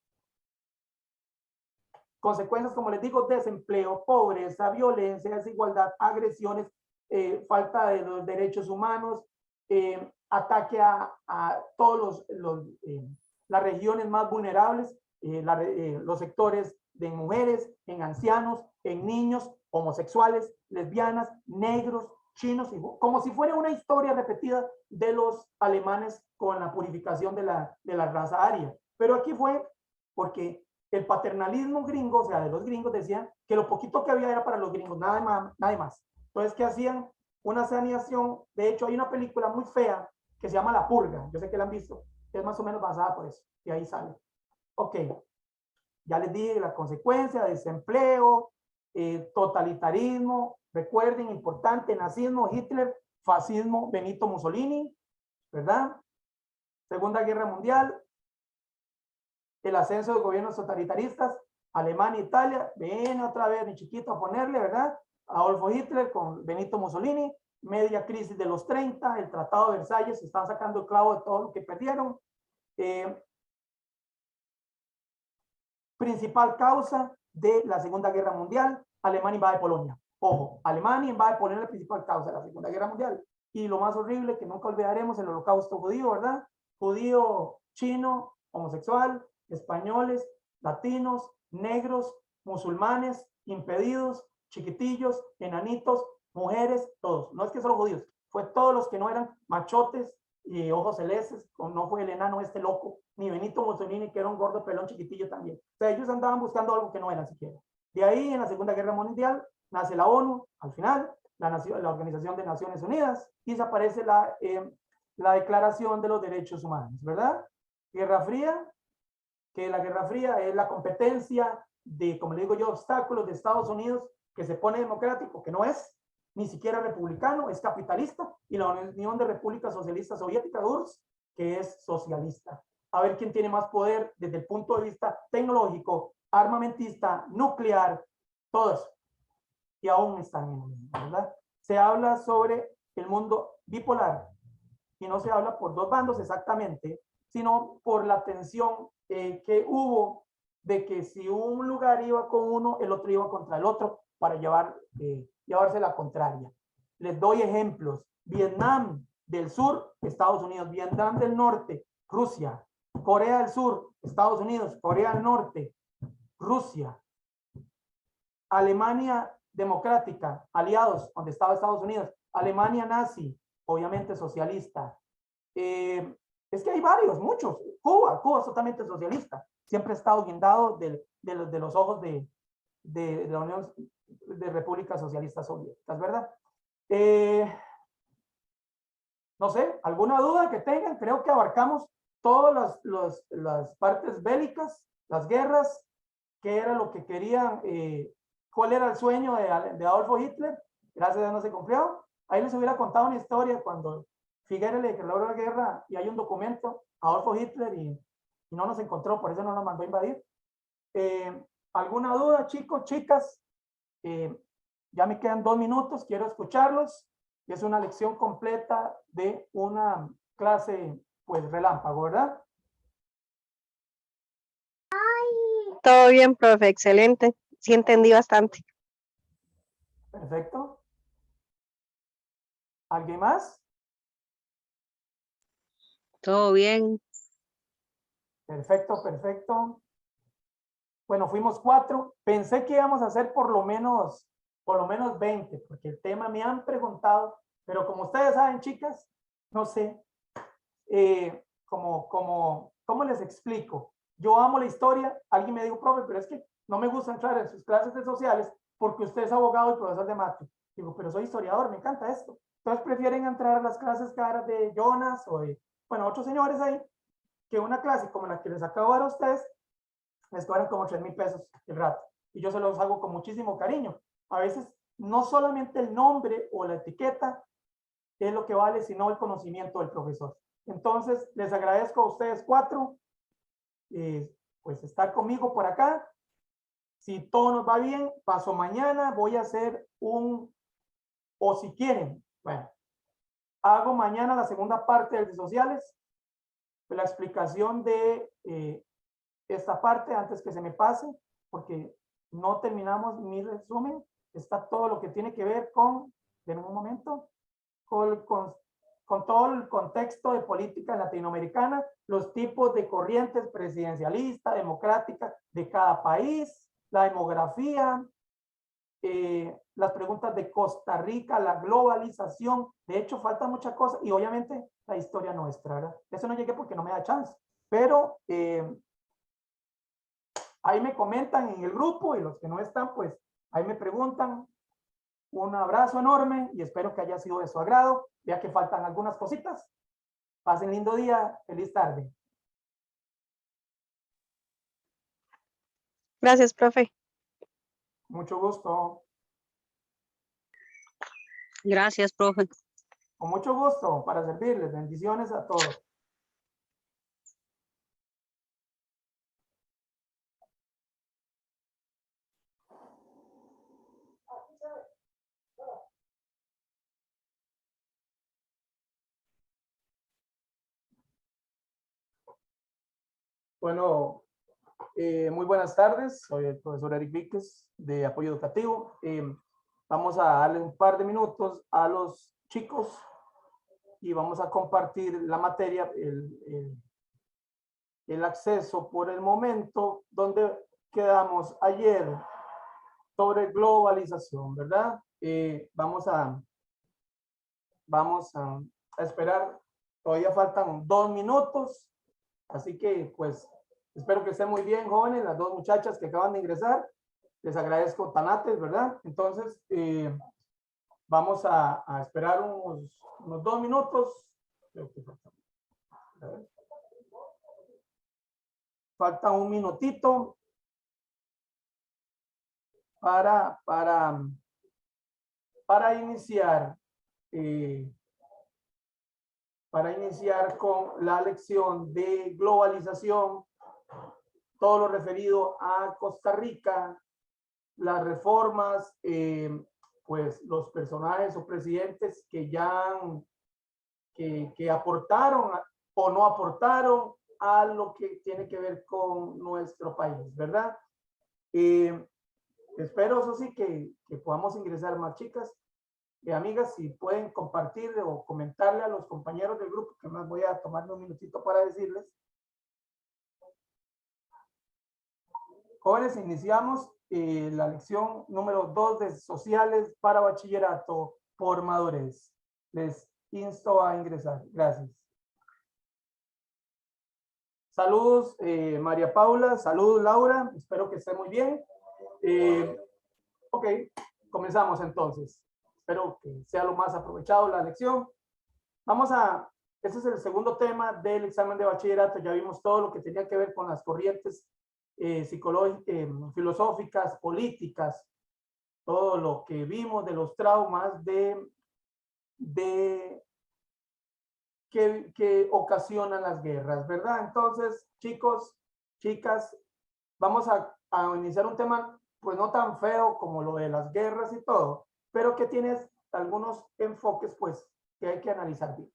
Consecuencias, como les digo, desempleo, pobreza, violencia, desigualdad, agresiones, falta de los derechos humanos, ataque a todos las regiones más vulnerables, los sectores de mujeres, en ancianos, en niños, homosexuales, lesbianas, negros, chinos, como si fuera una historia repetida de los alemanes con la purificación de la raza aria. Pero aquí fue porque el paternalismo gringo, o sea, de los gringos, decían que lo poquito que había era para los gringos, nada más. Entonces, ¿qué hacían? Una saneación. De hecho, hay una película muy fea que se llama La Purga. Yo sé que la han visto, que es más o menos basada por eso. Y ahí sale. Ok. Ya les dije la consecuencia, desempleo, totalitarismo. Recuerden, importante, nazismo, Hitler, fascismo, Benito Mussolini, ¿verdad? Segunda Guerra Mundial, el ascenso de gobiernos totalitaristas, Alemania, Italia, viene otra vez mi chiquito a ponerle, ¿verdad? Adolfo Hitler con Benito Mussolini, media crisis de los 30, el Tratado de Versalles, se están sacando el clavo de todo lo que perdieron. Principal causa de la Segunda Guerra Mundial, Alemania invade Polonia. Ojo, Alemania invade Polonia, la principal causa de la Segunda Guerra Mundial. Y lo más horrible que nunca olvidaremos, el holocausto judío, ¿verdad? Judío, chino, homosexual, españoles, latinos, negros, musulmanes, impedidos, chiquitillos, enanitos, mujeres, todos. No es que solo judíos, fue todos los que no eran machotes y ojos celestes, no fue el enano este loco, ni Benito Mussolini, que era un gordo pelón chiquitillo también. O sea, ellos andaban buscando algo que no eran siquiera. De ahí, en la Segunda Guerra Mundial, nace la ONU, al final, la Organización de Naciones Unidas, y desaparece la Declaración de los Derechos Humanos, ¿verdad? Guerra Fría, que la Guerra Fría es la competencia de, como le digo yo, obstáculos de Estados Unidos, que se pone democrático, que no es ni siquiera republicano, es capitalista, y la Unión de Repúblicas Socialistas Soviéticas, URSS, que es socialista. A ver quién tiene más poder desde el punto de vista tecnológico, armamentista, nuclear, todo eso. Y aún están en el mismo, ¿verdad? Se habla sobre el mundo bipolar, y no se habla por dos bandos exactamente, sino por la tensión que hubo de que si un lugar iba con uno, el otro iba contra el otro para llevarse la contraria. Les doy ejemplos. Vietnam del Sur, Estados Unidos. Vietnam del Norte, Rusia. Corea del Sur, Estados Unidos. Corea del Norte, Rusia. Alemania democrática, aliados, donde estaba Estados Unidos. Alemania nazi, obviamente socialista. Es que hay varios, muchos. Cuba es totalmente socialista. Siempre ha estado guindado de los ojos de la Unión de Repúblicas Socialistas Soviéticas, ¿verdad? No sé, ¿alguna duda que tengan? Creo que abarcamos todas las partes bélicas, las guerras, qué era lo que querían, cuál era el sueño de Adolfo Hitler. Gracias a Dios no se cumplió. Ahí les hubiera contado una historia cuando Figueres le declaró la guerra y hay un documento, Adolfo Hitler, y no nos encontró, por eso no nos mandó a invadir. ¿Alguna duda, chicos, chicas? Ya me quedan 2 minutos, quiero escucharlos. Es una lección completa de una clase, pues, relámpago, ¿verdad? Todo bien, profe, excelente. Sí entendí bastante. Perfecto. ¿Alguien más? Todo bien. Perfecto, perfecto. Bueno, fuimos 4. Pensé que íbamos a hacer por lo menos 20, porque el tema me han preguntado, pero como ustedes saben, chicas, no sé, ¿cómo les explico? Yo amo la historia. Alguien me dijo, profe, pero es que no me gusta entrar en sus clases de sociales porque usted es abogado y profesor de mate. Digo, pero soy historiador, me encanta esto. Entonces prefieren entrar a las clases caras de Jonas o de, bueno, otros señores ahí, que una clase como la que les acabo de dar a ustedes, les cobran como 3,000 pesos el rato. Y yo se los hago con muchísimo cariño. A veces no solamente el nombre o la etiqueta es lo que vale, sino el conocimiento del profesor. Entonces, les agradezco a ustedes 4, pues estar conmigo por acá. Si todo nos va bien, paso mañana, voy a hacer o si quieren, bueno, hago mañana la segunda parte de sociales, la explicación de esta parte antes que se me pase, porque no terminamos mi resumen. Está todo lo que tiene que ver con, en un momento, con todo el contexto de política latinoamericana, los tipos de corrientes presidencialista, democrática de cada país, la demografía, las preguntas de Costa Rica, la globalización. De hecho, falta mucha cosa y obviamente la historia nuestra, ¿verdad? Eso no llegué porque no me da chance, pero ahí me comentan en el grupo y los que no están, pues ahí me preguntan. Un abrazo enorme y espero que haya sido de su agrado, ya que faltan algunas cositas. Pasen lindo día, feliz tarde. Gracias, profe. Mucho gusto. Gracias, profe. Con mucho gusto para servirles. Bendiciones a todos. Bueno, muy buenas tardes. Soy el profesor Eric Víquez de Apoyo Educativo. Vamos a darle un par de minutos a los chicos y vamos a compartir la materia, el acceso por el momento, donde quedamos ayer sobre globalización, ¿verdad? Vamos a esperar. Todavía faltan 2 minutos. Así que, pues, espero que estén muy bien, jóvenes, las 2 muchachas que acaban de ingresar. Les agradezco tanates, ¿verdad? Entonces, vamos a esperar unos 2 minutos. Creo que falta un minutito para iniciar. Para iniciar con la lección de globalización, todo lo referido a Costa Rica, las reformas, pues los personajes o presidentes que ya que aportaron o no aportaron a lo que tiene que ver con nuestro país, ¿verdad? Espero, eso sí, que podamos ingresar más chicas. Amigas, si pueden compartir o comentarle a los compañeros del grupo, que más voy a tomarme un minutito para decirles. Jóvenes, iniciamos la lección número 2 de sociales para bachillerato por madurez. Les insto a ingresar. Gracias. Saludos, María Paula. Saludos, Laura. Espero que esté muy bien. Ok, comenzamos entonces. Espero que sea lo más aprovechado la lección. Este es el segundo tema del examen de bachillerato. Ya vimos todo lo que tenía que ver con las corrientes psicológicas, filosóficas, políticas, todo lo que vimos de los traumas que ocasionan las guerras, ¿verdad? Entonces, chicos, chicas, vamos a iniciar un tema pues no tan feo como lo de las guerras y todo, pero que tiene algunos enfoques pues que hay que analizar bien.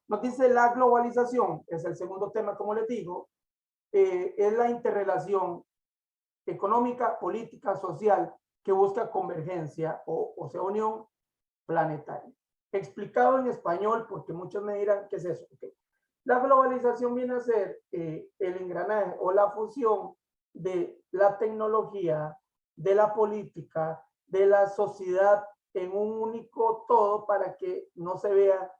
Nos dice la globalización, es el segundo tema, como les digo, es la interrelación económica, política, social que busca convergencia o sea, unión planetaria. Explicado en español, porque muchos me dirán, ¿qué es eso? Okay. La globalización viene a ser el engranaje o la fusión de la tecnología, de la política, de la sociedad en un único todo para que no se vea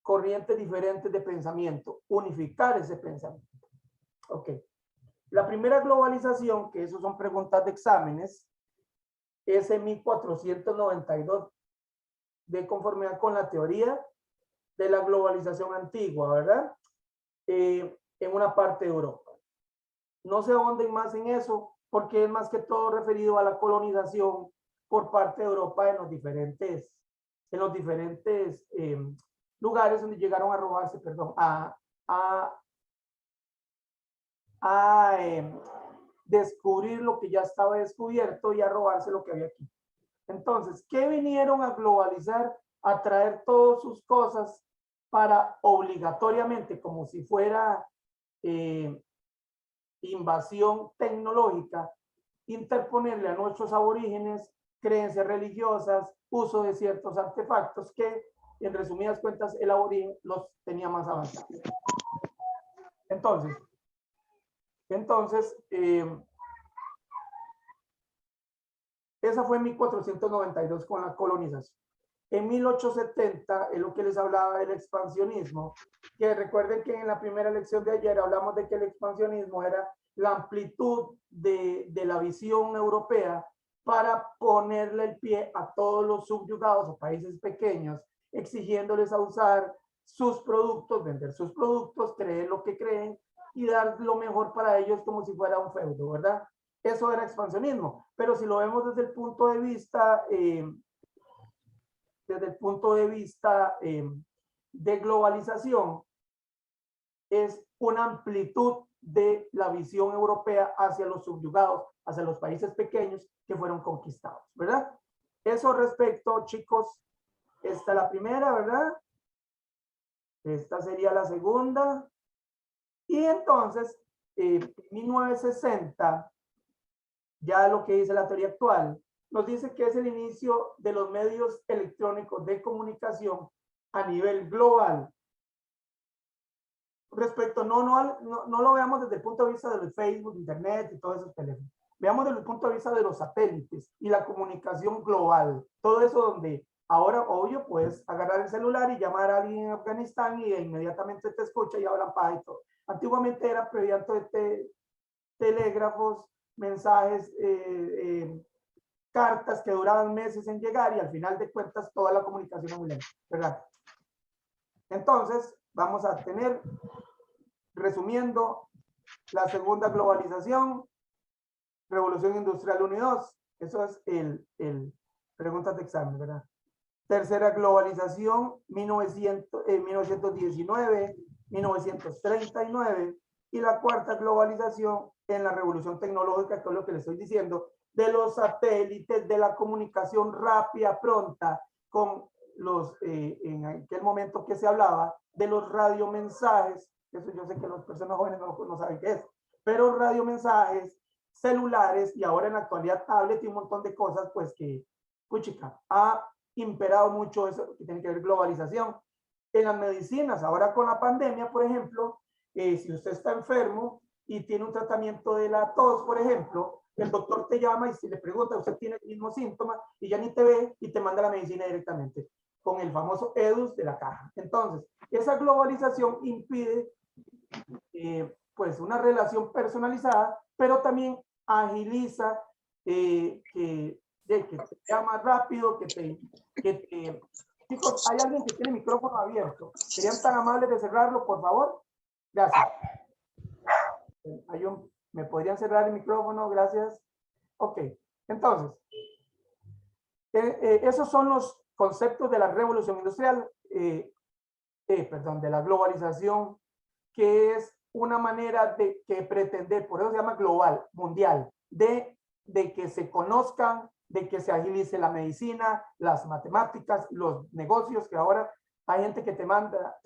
corrientes diferentes de pensamiento, unificar ese pensamiento. Ok. La primera globalización, que eso son preguntas de exámenes, es en 1492, de conformidad con la teoría de la globalización antigua, ¿verdad? En una parte de Europa. No se ahonden más en eso, porque es más que todo referido a la colonización por parte de Europa en los diferentes lugares donde llegaron a robarse, perdón, descubrir lo que ya estaba descubierto y a robarse lo que había aquí. Entonces, ¿qué vinieron a globalizar? A traer todas sus cosas para obligatoriamente, como si fuera invasión tecnológica, interponerle a nuestros aborígenes creencias religiosas, uso de ciertos artefactos que, en resumidas cuentas, el aborigen los tenía más avanzados. Entonces, esa fue en 1492 con la colonización. En 1870 es lo que les hablaba del expansionismo, que recuerden que en la primera lección de ayer hablamos de que el expansionismo era la amplitud de la visión europea para ponerle el pie a todos los subyugados o países pequeños, exigiéndoles a usar sus productos, vender sus productos, creer lo que creen y dar lo mejor para ellos como si fuera un feudo, ¿verdad? Eso era expansionismo, pero si lo vemos desde el punto de vista de globalización, es una amplitud de la visión europea hacia los subyugados, hacia los países pequeños que fueron conquistados, ¿verdad? Eso respecto, chicos, esta es la primera, ¿verdad? Esta sería la segunda. Y entonces, en 1960, ya lo que dice la teoría actual, nos dice que es el inicio de los medios electrónicos de comunicación a nivel global. Respecto, no lo veamos desde el punto de vista del Facebook, Internet y todos esos teléfonos. Veamos desde el punto de vista de los satélites y la comunicación global. Todo eso donde ahora, obvio, puedes agarrar el celular y llamar a alguien en Afganistán y inmediatamente te escucha y hablan paja y todo. Antiguamente era mediante telégrafos, mensajes, cartas que duraban meses en llegar y al final de cuentas toda la comunicación online, ¿verdad? Entonces, vamos a tener, resumiendo, la segunda globalización, Revolución Industrial 1 y 2. Eso es el preguntas de examen, ¿verdad? Tercera globalización, 1919, 1939. Y la cuarta globalización en la revolución tecnológica, que es lo que les estoy diciendo, de los satélites, de la comunicación rápida, pronta, con los, en aquel momento que se hablaba, de los radiomensajes. Eso yo sé que las personas jóvenes no saben qué es, pero radiomensajes, celulares y ahora en la actualidad tablet y un montón de cosas, pues que, puchica, ha imperado mucho eso que tiene que ver globalización. En las medicinas, ahora con la pandemia, por ejemplo, si usted está enfermo y tiene un tratamiento de la tos, por ejemplo, el doctor te llama y si le pregunta, usted tiene el mismo síntoma y ya ni te ve y te manda la medicina directamente con el famoso EDUS de la caja. Entonces, esa globalización impide pues una relación personalizada, pero también agiliza que sea más rápido, Chicos, hay alguien que tiene micrófono abierto. ¿Serían tan amables de cerrarlo, por favor? Gracias. ¿Me podrían cerrar el micrófono? Gracias. Ok, entonces, esos son los conceptos de la revolución industrial, perdón, de la globalización, que es una manera de que pretender, por eso se llama global, mundial, de que se conozcan, de que se agilice la medicina, las matemáticas, los negocios, que ahora hay gente que te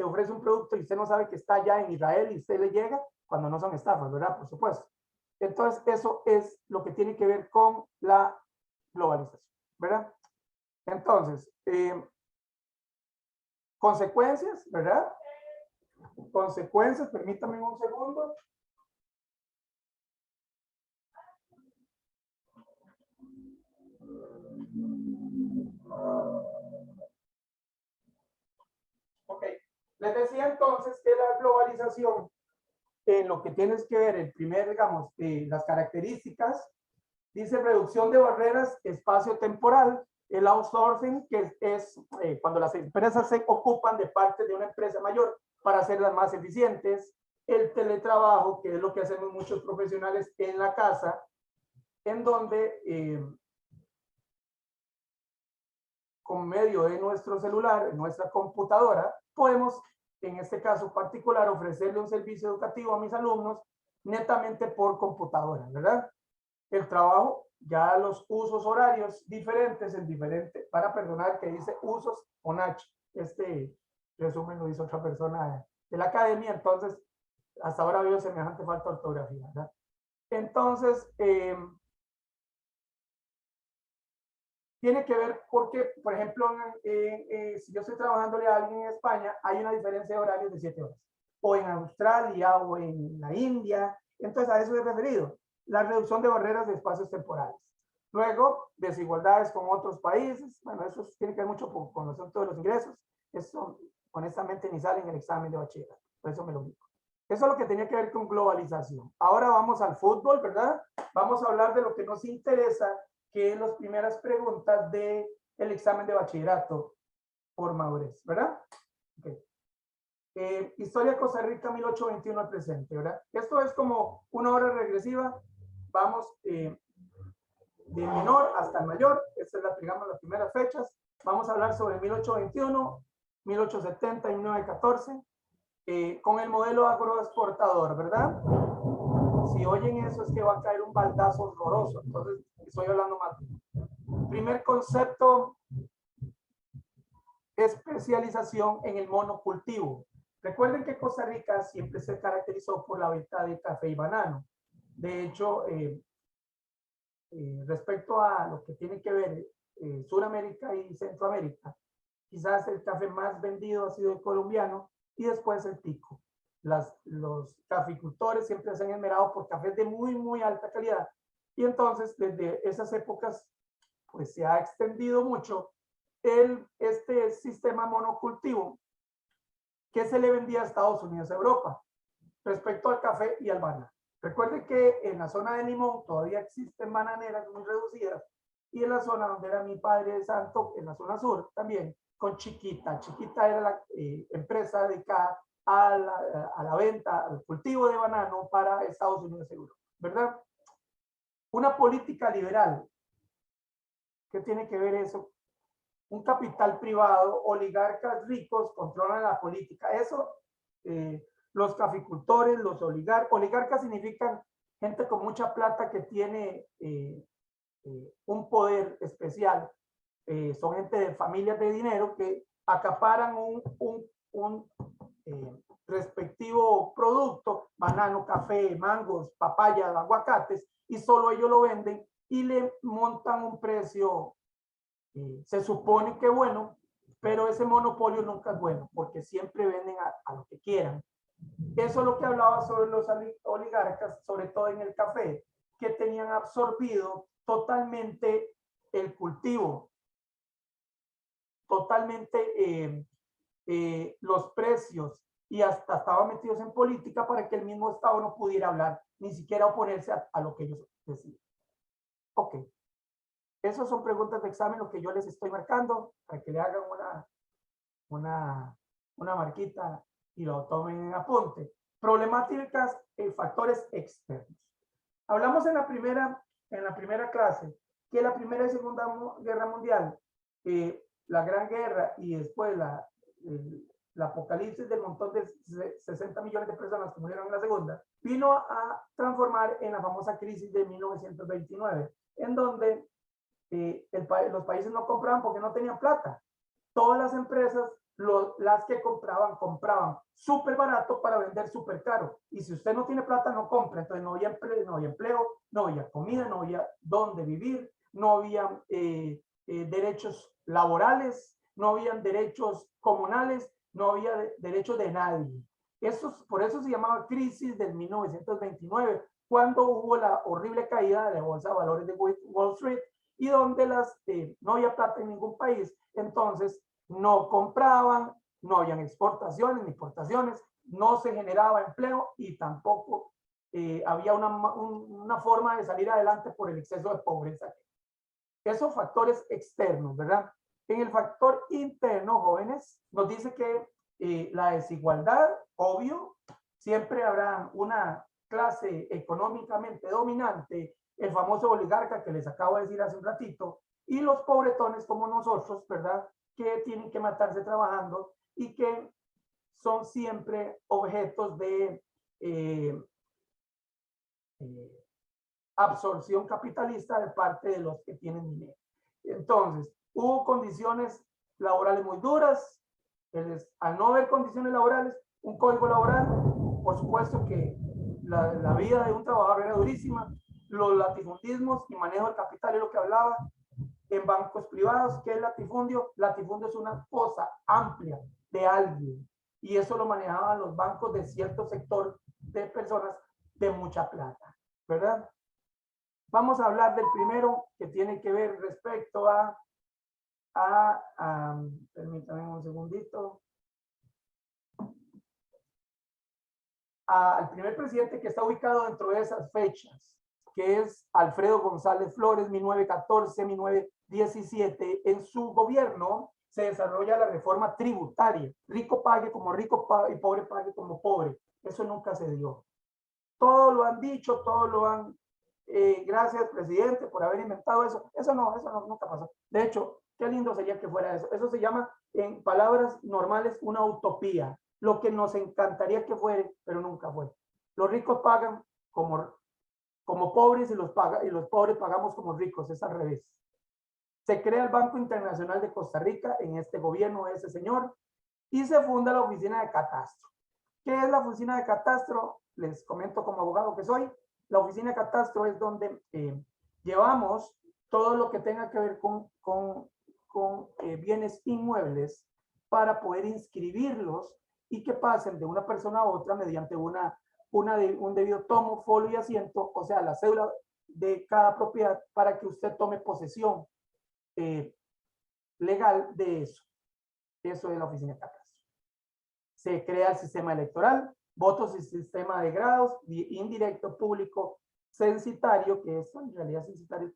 ofrece un producto y usted no sabe que está allá en Israel y usted le llega cuando no son estafas, ¿verdad? Por supuesto. Entonces, eso es lo que tiene que ver con la globalización, ¿verdad? Entonces, consecuencias, ¿verdad? Consecuencias, permítame un segundo. Ok, les decía entonces que la globalización, en lo que tienes que ver, el primer, digamos, las características, dice reducción de barreras espacio-temporal, el outsourcing, que es cuando las empresas se ocupan de parte de una empresa mayor para hacerlas más eficientes, el teletrabajo, que es lo que hacemos muchos profesionales en la casa, en donde con medio de nuestro celular, nuestra computadora, podemos, en este caso particular, ofrecerle un servicio educativo a mis alumnos netamente por computadora, ¿verdad? El trabajo, ya los usos horarios diferentes, para perdonar que dice usos con H. Este resumen lo hizo otra persona de la academia, entonces hasta ahora veo semejante falta de ortografía, ¿verdad? Entonces, tiene que ver porque, por ejemplo, si yo estoy trabajándole a alguien en España, hay una diferencia de horarios de 7 horas. O en Australia o en la India. Entonces, a eso he referido. La reducción de barreras de espacios temporales. Luego, desigualdades con otros países. Bueno, eso tiene que ver mucho con los asuntos de los ingresos. Eso, honestamente, ni sale en el examen de bachillerato. Por eso me lo digo. Eso es lo que tenía que ver con globalización. Ahora vamos al fútbol, ¿verdad? Vamos a hablar de lo que nos interesa, que es las primeras preguntas del examen de bachillerato por madurez, ¿verdad? Okay. Historia de Costa Rica 1821 al presente, ¿verdad? Esto es como una hora regresiva. Vamos de menor hasta mayor. Esta es digamos, las primeras fechas. Vamos a hablar sobre 1821, 1870 y 1914 con el modelo agroexportador, ¿verdad? Si oyen eso es que va a caer un baldazo horroroso. Entonces, estoy hablando más. Primer concepto, especialización en el monocultivo. Recuerden que Costa Rica siempre se caracterizó por la venta de café y banano. De hecho, respecto a lo que tiene que ver Sudamérica y Centroamérica, quizás el café más vendido ha sido el colombiano y después el tico. Los caficultores siempre se han esmerado por cafés de muy alta calidad y entonces desde esas épocas pues se ha extendido mucho este sistema monocultivo que se le vendía a Estados Unidos y Europa respecto al café y al banano. Recuerden que en la zona de Limón todavía existen bananeras muy reducidas y en la zona donde era mi padre de santo, en la zona sur también, con Chiquita. Chiquita era la empresa dedicada a la venta, al cultivo de banano para Estados Unidos y Europa, ¿verdad? Una política liberal. ¿Qué tiene que ver eso? Un capital privado, oligarcas ricos controlan la política. Eso, los caficultores, los oligarcas significan gente con mucha plata que tiene un poder especial. Son gente de familias de dinero que acaparan un respectivo producto, banano, café, mangos, papayas, aguacates, y solo ellos lo venden y le montan un precio, se supone que bueno, pero ese monopolio nunca es bueno, porque siempre venden a lo que quieran. Eso es lo que hablaba sobre los oligarcas, sobre todo en el café, que tenían absorbido totalmente el cultivo, totalmente los precios, y hasta estaban metidos en política para que el mismo Estado no pudiera hablar, ni siquiera oponerse a lo que ellos decían. Ok. Esas son preguntas de examen, lo que yo les estoy marcando, para que le hagan una marquita y lo tomen en apunte. Problemáticas y factores externos. Hablamos en la primera clase que la Primera y Segunda Guerra Mundial, la Gran Guerra y después la apocalipsis del montón de 60 millones de personas que murieron en la Segunda, vino a transformar en la famosa crisis de 1929, en donde los países no compraban porque no tenían plata. Todas las empresas, las que compraban súper barato para vender súper caro. Y si usted no tiene plata, no compra. Entonces no había empleo, no había comida, no había dónde vivir, no había derechos laborales, no había derechos comunales, no había derechos de nadie. Por eso se llamaba crisis del 1929, cuando hubo la horrible caída de la bolsa de valores de Wall Street y donde no había plata en ningún país. Entonces no compraban, no habían exportaciones ni importaciones, no se generaba empleo y tampoco había una forma de salir adelante por el exceso de pobreza. Esos factores externos, ¿verdad? En el factor interno, jóvenes, nos dice que la desigualdad, obvio, siempre habrá una clase económicamente dominante, el famoso oligarca que les acabo de decir hace un ratito, y los pobretones como nosotros, ¿verdad? Que tienen que matarse trabajando y que son siempre objetos de absorción capitalista de parte de los que tienen dinero. Entonces, hubo condiciones laborales muy duras. Al no haber condiciones laborales, un código laboral, por supuesto que la vida de un trabajador era durísima. Los latifundismos y manejo del capital es lo que hablaba. En bancos privados, ¿qué es latifundio? Latifundio es una cosa amplia de alguien. Y eso lo manejaban los bancos de cierto sector de personas de mucha plata, ¿verdad? Vamos a hablar del primero, que tiene que ver respecto permítanme un segundito, al primer presidente que está ubicado dentro de esas fechas, que es Alfredo González Flores, 1914-1917. En su gobierno se desarrolla la reforma tributaria. Rico pague como rico y pobre pague como pobre. Eso nunca se dio. Todo lo han dicho, todo lo han... gracias, presidente, por haber inventado eso. Eso nunca pasó. De hecho, qué lindo sería que fuera eso. Eso se llama, en palabras normales, una utopía. Lo que nos encantaría que fuera, pero nunca fue. Los ricos pagan como pobres y los pobres pagamos como ricos. Es al revés. Se crea el Banco Internacional de Costa Rica en este gobierno de ese señor. y se funda la oficina de catastro. ¿Qué es la oficina de catastro? Les comento como abogado que soy. La oficina de catastro es donde llevamos todo lo que tenga que ver con bienes inmuebles para poder inscribirlos y que pasen de una persona a otra mediante un debido tomo, folio y asiento, o sea, la cédula de cada propiedad para que usted tome posesión legal de eso. Eso es la oficina de catastro. Se crea el sistema electoral, votos y sistema de grados, indirecto, público, censitario, que esto en realidad censitario,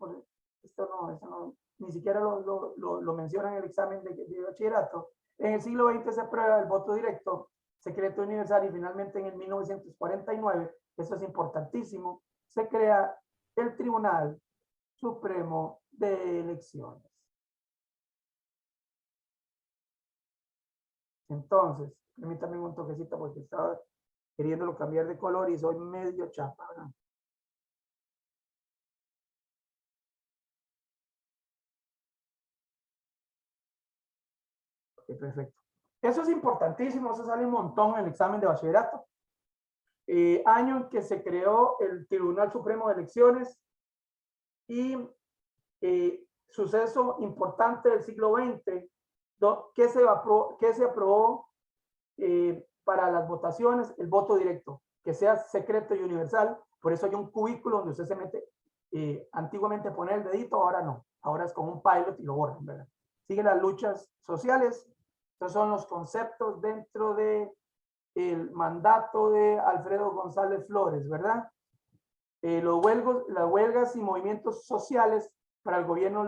esto no, ni siquiera lo menciona en el examen de bachillerato. En el siglo XX se aprueba el voto directo, secreto universal, y finalmente en el 1949, eso es importantísimo, se crea el Tribunal Supremo de Elecciones. Entonces, permítame un toquecito porque estaba queriéndolo cambiar de color y soy medio chapa, ¿verdad? Ok, perfecto. Eso es importantísimo, eso sale un montón en el examen de bachillerato. Año en que se creó el Tribunal Supremo de Elecciones y suceso importante del siglo XX, que se aprobó para las votaciones, el voto directo, que sea secreto y universal. Por eso hay un cubículo donde usted se mete, antiguamente poner el dedito, ahora no, ahora es con un pilot y lo borran, ¿verdad? Siguen las luchas sociales. Estos son los conceptos dentro de el mandato de Alfredo González Flores, ¿verdad? Las huelgas y movimientos sociales para el gobierno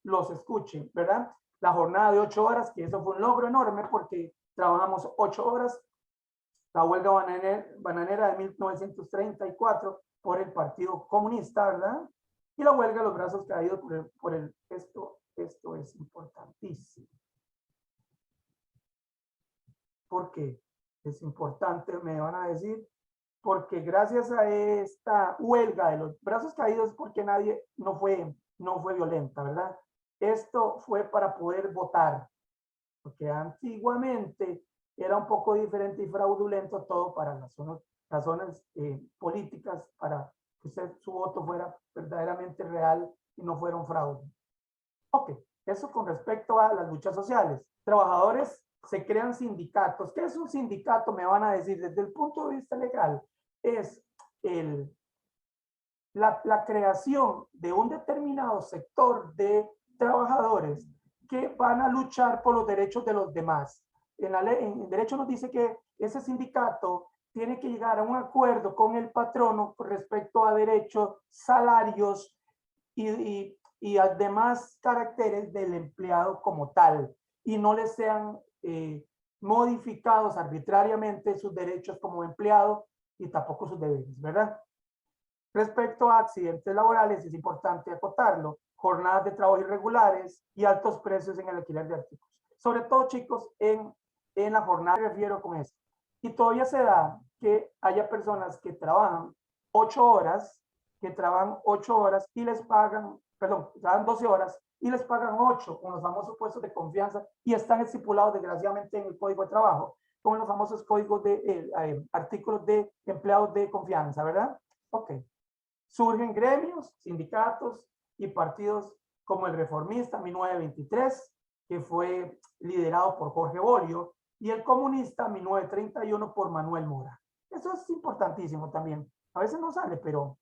los escuchen, ¿verdad? La jornada de 8 horas, que eso fue un logro enorme porque trabajamos 8 horas. La huelga bananera de 1934 por el Partido Comunista, ¿verdad? Y la huelga de los brazos caídos esto es importantísimo. ¿Por qué? Es importante, me van a decir, porque gracias a esta huelga de los brazos caídos, porque no fue violenta, ¿verdad? Esto fue para poder votar, porque antiguamente era un poco diferente y fraudulento todo para las zonas políticas, para que su voto fuera verdaderamente real y no fuera un fraude. Ok, eso con respecto a las luchas sociales. Trabajadores, se crean sindicatos. ¿Qué es un sindicato? Me van a decir, desde el punto de vista legal, es la creación de un determinado sector de trabajadores que van a luchar por los derechos de los demás. En la ley, en derecho nos dice que ese sindicato tiene que llegar a un acuerdo con el patrono con respecto a derechos, salarios y además caracteres del empleado como tal, y no le sean modificados arbitrariamente sus derechos como empleado y tampoco sus deberes, ¿verdad? Respecto a accidentes laborales, es importante acotarlo, jornadas de trabajo irregulares y altos precios en el alquiler de artículos. Sobre todo, chicos, en la jornada me refiero con esto. Y todavía se da que haya personas que trabajan 8 horas, y les pagan, perdón, trabajan 12 horas y les pagan 8 con los famosos puestos de confianza y están estipulados desgraciadamente en el Código de Trabajo, con los famosos códigos de artículos de empleados de confianza, ¿verdad? Ok. Surgen gremios, sindicatos y partidos como el Reformista 1923, que fue liderado por Jorge Bolio, y el Comunista 1931 por Manuel Mora. Eso es importantísimo también. A veces no sale, pero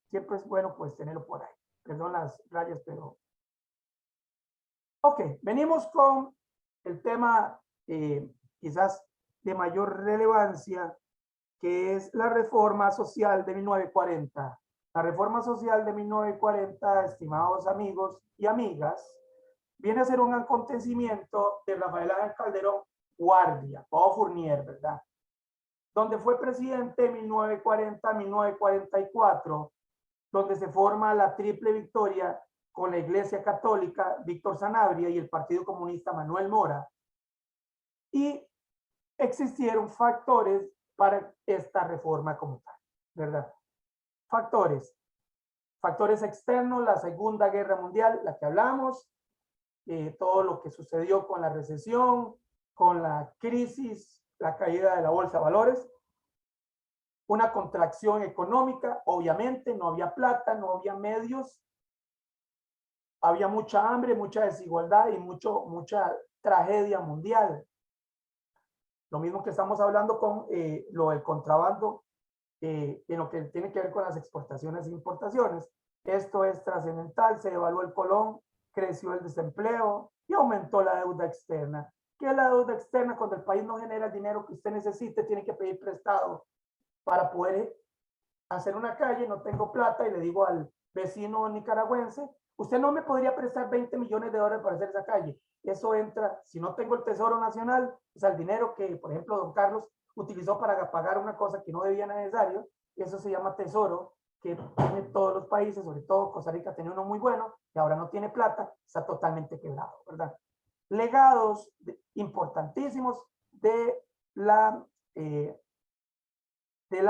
siempre es bueno pues tenerlo por ahí. Perdón las rayas, pero... Ok, venimos con el tema quizás de mayor relevancia, que es la reforma social de 1940. La reforma social de 1940, estimados amigos y amigas, viene a ser un acontecimiento de Rafael Ángel Calderón Guardia, o Fournier, ¿verdad? Donde fue presidente de 1940 a 1944, donde se forma la triple victoria con la Iglesia Católica, Víctor Sanabria, y el Partido Comunista, Manuel Mora. Y existieron factores para esta reforma como tal, ¿verdad? Factores externos, la Segunda Guerra Mundial, la que hablamos, todo lo que sucedió con la recesión, con la crisis, la caída de la bolsa de valores, una contracción económica, obviamente, no había plata, no había medios, había mucha hambre, mucha desigualdad y mucha tragedia mundial. Lo mismo que estamos hablando con lo del contrabando, en lo que tiene que ver con las exportaciones e importaciones. Esto es trascendental, se devaluó el colón, creció el desempleo y aumentó la deuda externa. ¿Qué es la deuda externa? Cuando el país no genera el dinero que usted necesite, tiene que pedir prestado para poder hacer una calle, no tengo plata, y le digo al vecino nicaragüense, usted no me podría prestar 20 millones de dólares para hacer esa calle. Eso entra, si no tengo el Tesoro Nacional, o sea, el dinero que, por ejemplo, don Carlos utilizó para pagar una cosa que no debía necesario, eso se llama tesoro, que tiene todos los países, sobre todo Costa Rica tenía uno muy bueno, y ahora no tiene plata, está totalmente quebrado, ¿verdad? Legados importantísimos de la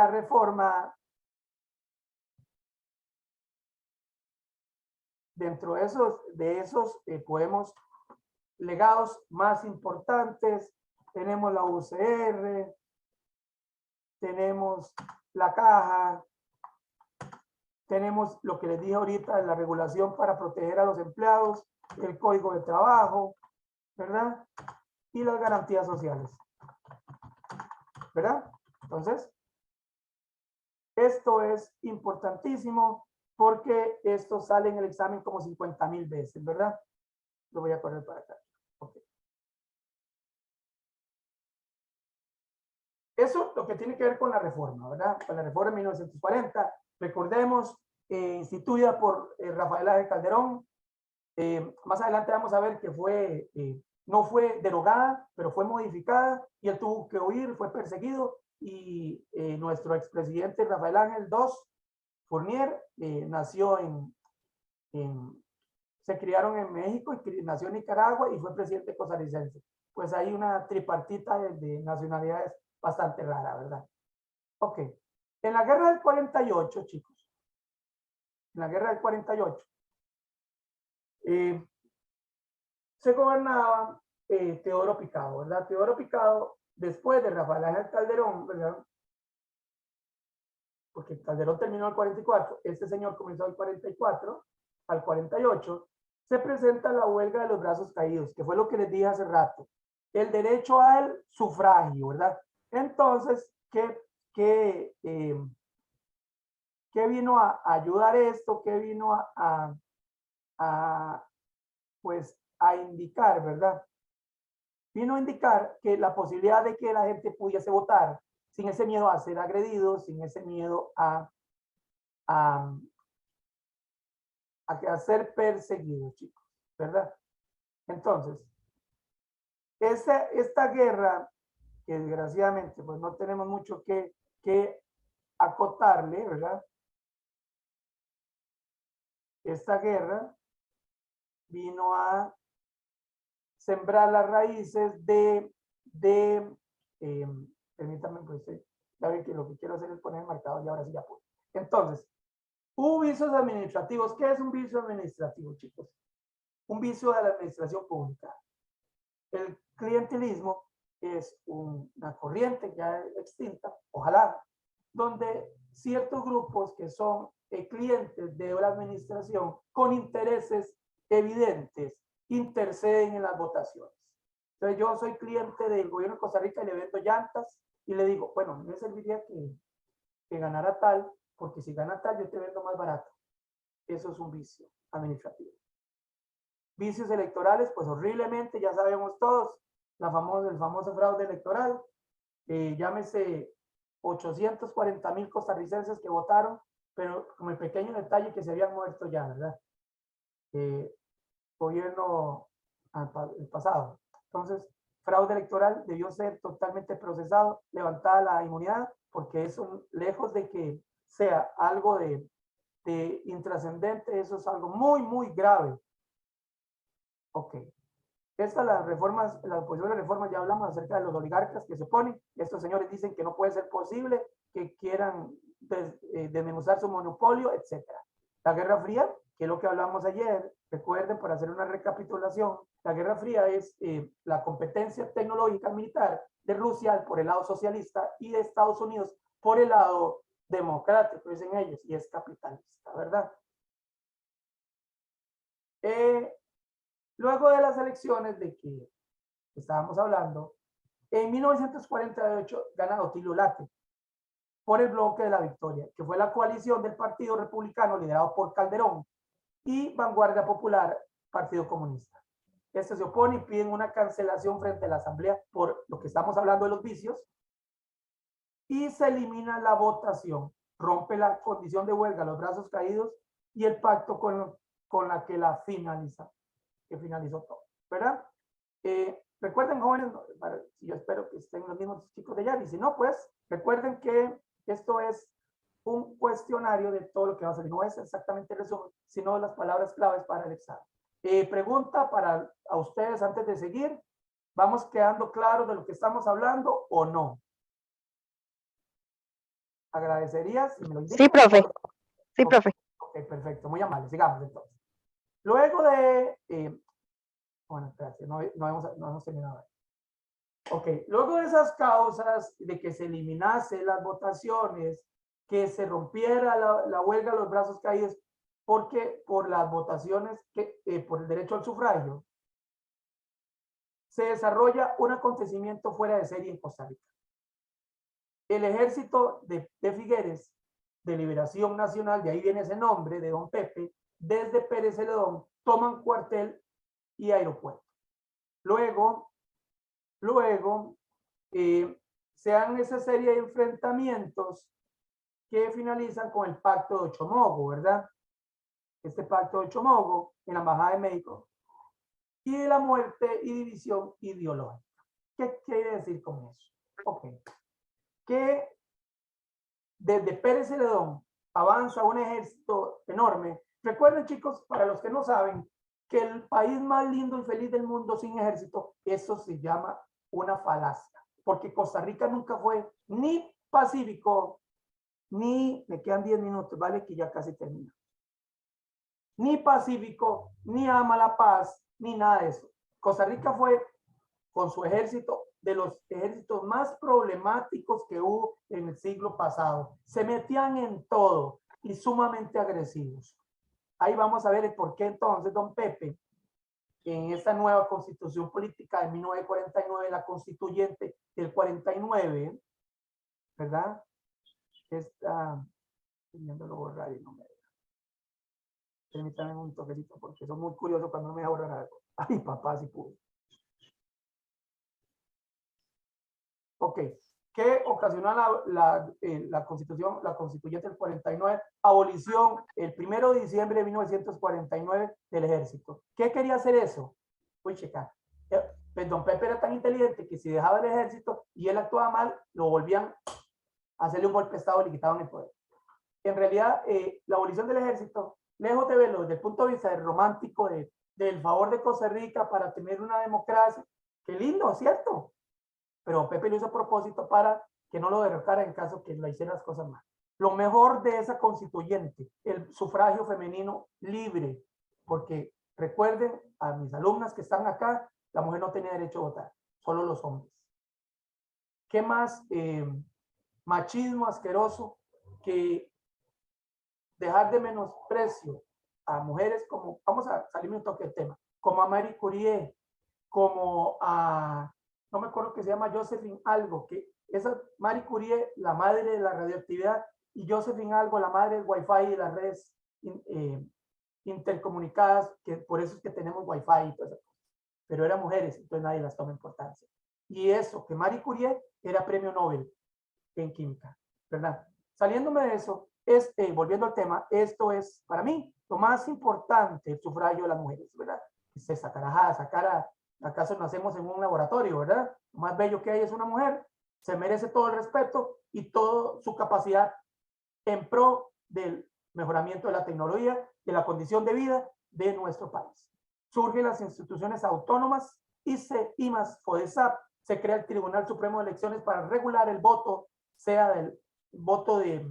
reforma. Dentro de esos podemos, legados más importantes, tenemos la UCR, tenemos la caja, tenemos lo que les dije ahorita, la regulación para proteger a los empleados, el código de trabajo, ¿verdad? Y las garantías sociales, ¿verdad? Entonces, esto es importantísimo porque esto sale en el examen como 50,000 veces, ¿verdad? Lo voy a correr para acá. Okay. Eso lo que tiene que ver con la reforma, ¿verdad? Con la reforma de 1940, recordemos, instituida por Rafael Ángel Calderón. Más adelante vamos a ver que no fue derogada, pero fue modificada y él tuvo que huir, fue perseguido, y nuestro expresidente Rafael Ángel II Fournier nació se criaron en México y nació en Nicaragua y fue presidente costarricense. Pues hay una tripartita de nacionalidades bastante rara, ¿verdad? Ok. En la guerra del 48, chicos, en la guerra del 48, se gobernaba Teodoro Picado, ¿verdad? Teodoro Picado, después de Rafael Ángel Calderón, ¿verdad? Porque Calderón terminó el 44, este señor comenzó el 44, al 48, se presenta la huelga de los brazos caídos, que fue lo que les dije hace rato, el derecho al sufragio, ¿verdad? Entonces, ¿qué vino a ayudar esto? ¿Qué vino pues, a indicar, ¿verdad? Vino a indicar que la posibilidad de que la gente pudiese votar sin ese miedo a ser agredido, sin ese miedo a ser perseguido, chicos, ¿verdad? Entonces, esta guerra, que desgraciadamente pues no tenemos mucho que acotarle, ¿verdad? Esta guerra vino a sembrar las raíces permítanme, pues, ya ven que lo que quiero hacer es poner el marcador y ahora sí ya puedo. Entonces, hubo vicios administrativos. ¿Qué es un vicio administrativo, chicos? Un vicio de la administración pública. El clientelismo es una corriente ya extinta, ojalá, donde ciertos grupos que son clientes de la administración con intereses evidentes interceden en las votaciones. Entonces yo soy cliente del gobierno de Costa Rica y le vendo llantas y le digo, bueno, me serviría que ganara tal, porque si gana tal yo te vendo más barato. Eso es un vicio administrativo. Vicios electorales, pues horriblemente, ya sabemos todos, el famoso fraude electoral, llámese 840,000 costarricenses que votaron, pero como el pequeño detalle que se habían muerto ya, ¿verdad? Gobierno el pasado. Entonces, fraude electoral debió ser totalmente procesado, levantada la inmunidad, porque eso, lejos de que sea algo de intrascendente, eso es algo muy, muy grave. Ok. Estas las reformas, la oposición de reformas, ya hablamos acerca de los oligarcas que se ponen. Estos señores dicen que no puede ser posible, que quieran desmenuzar su monopolio, etc. La Guerra Fría, que es lo que hablamos ayer, recuerden, para hacer una recapitulación, La Guerra Fría es la competencia tecnológica militar de Rusia por el lado socialista y de Estados Unidos por el lado democrático, dicen ellos, y es capitalista, ¿verdad? Luego de las elecciones de que estábamos hablando, en 1948 gana Otilio Latre por el bloque de la victoria, que fue la coalición del Partido Republicano liderado por Calderón y Vanguardia Popular, Partido Comunista. Este se opone y piden una cancelación frente a la Asamblea por lo que estamos hablando de los vicios y se elimina la votación, rompe la condición de huelga, los brazos caídos y el pacto con la que la finaliza, que finalizó todo, ¿verdad? Recuerden, jóvenes, yo espero que estén los mismos chicos de allá, y si no, pues recuerden que esto es un cuestionario de todo lo que va a salir, no es exactamente el resumen, sino las palabras claves para el examen. Pregunta para a ustedes antes de seguir, ¿vamos quedando claros de lo que estamos hablando o no? Agradecería si me lo indican. Sí, profe. Sí, Ok, profe. ok, perfecto, muy amable, sigamos entonces. Luego de, bueno, espérate, no hemos terminado. Ok, luego de esas causas de que se eliminase las votaciones, que se rompiera la huelga de los brazos caídos, porque por las votaciones, por el derecho al sufragio, se desarrolla un acontecimiento fuera de serie en Costa Rica. El ejército de Figueres, de Liberación Nacional, de ahí viene ese nombre, de Don Pepe, desde Pérez Celedón, toman cuartel y aeropuerto. Luego se dan esa serie de enfrentamientos que finalizan con el pacto de Ochomogo, ¿verdad? Este pacto de Ochomogo en la Embajada de México y de la muerte y división ideológica. ¿Qué quiere decir con eso? Ok. Que desde Pérez Celedón avanza un ejército enorme. Recuerden, chicos, para los que no saben, que el país más lindo y feliz del mundo sin ejército, eso se llama una falacia, porque Costa Rica nunca fue ni pacífico, ni, me quedan 10 minutos, ¿vale? Que ya casi termino. Ni pacífico, ni ama la paz, ni nada de eso. Costa Rica fue, con su ejército, de los ejércitos más problemáticos que hubo en el siglo pasado. Se metían en todo y sumamente agresivos. Ahí vamos a ver el por qué entonces don Pepe, en esta nueva constitución política de 1949, la constituyente del 49, ¿verdad? Está viéndolo borrar y no me deja. Permítanme un toquecito porque soy muy curioso cuando no me deja borrar algo. Ay, papá, si pude. Ok. ¿Qué ocasionó la constitución, la constituyente del 49? Abolición el 1 de diciembre de 1949 del ejército. ¿Qué quería hacer eso? Uy, checar. Pues don Pepe era tan inteligente que si dejaba el ejército y él actuaba mal, lo volvían a hacerle un golpe de estado y le quitaban el poder. En realidad, la abolición del ejército, lejos de verlo desde el punto de vista del romántico, del favor de Costa Rica para tener una democracia, qué lindo, ¿cierto? Pero Pepe lo hizo a propósito para que no lo derrocara en caso que le hiciera las cosas mal. Lo mejor de esa constituyente, el sufragio femenino libre, porque recuerden a mis alumnas que están acá, la mujer no tenía derecho a votar, solo los hombres. ¿Qué más machismo asqueroso que dejar de menosprecio a mujeres como, vamos a salirme un toque del tema, como a Marie Curie, como a, no me acuerdo que se llama Josephine algo, que esa Marie Curie, la madre de la radioactividad, y Josephine algo, la madre del Wi-Fi y las redes intercomunicadas, que por eso es que tenemos Wi-Fi y todo eso. Pero eran mujeres, entonces nadie las toma importancia. Y eso, que Marie Curie era premio Nobel en química, ¿verdad? Saliéndome de eso, volviendo al tema, esto es para mí lo más importante, el sufragio de las mujeres, ¿verdad? Se sacar acaso nacemos en un laboratorio, ¿verdad? Lo más bello que hay es una mujer, se merece todo el respeto y toda su capacidad en pro del mejoramiento de la tecnología, de la condición de vida de nuestro país. Surgen las instituciones autónomas, ICE, IMAS, FODESAP, se crea el Tribunal Supremo de Elecciones para regular el voto, sea del voto de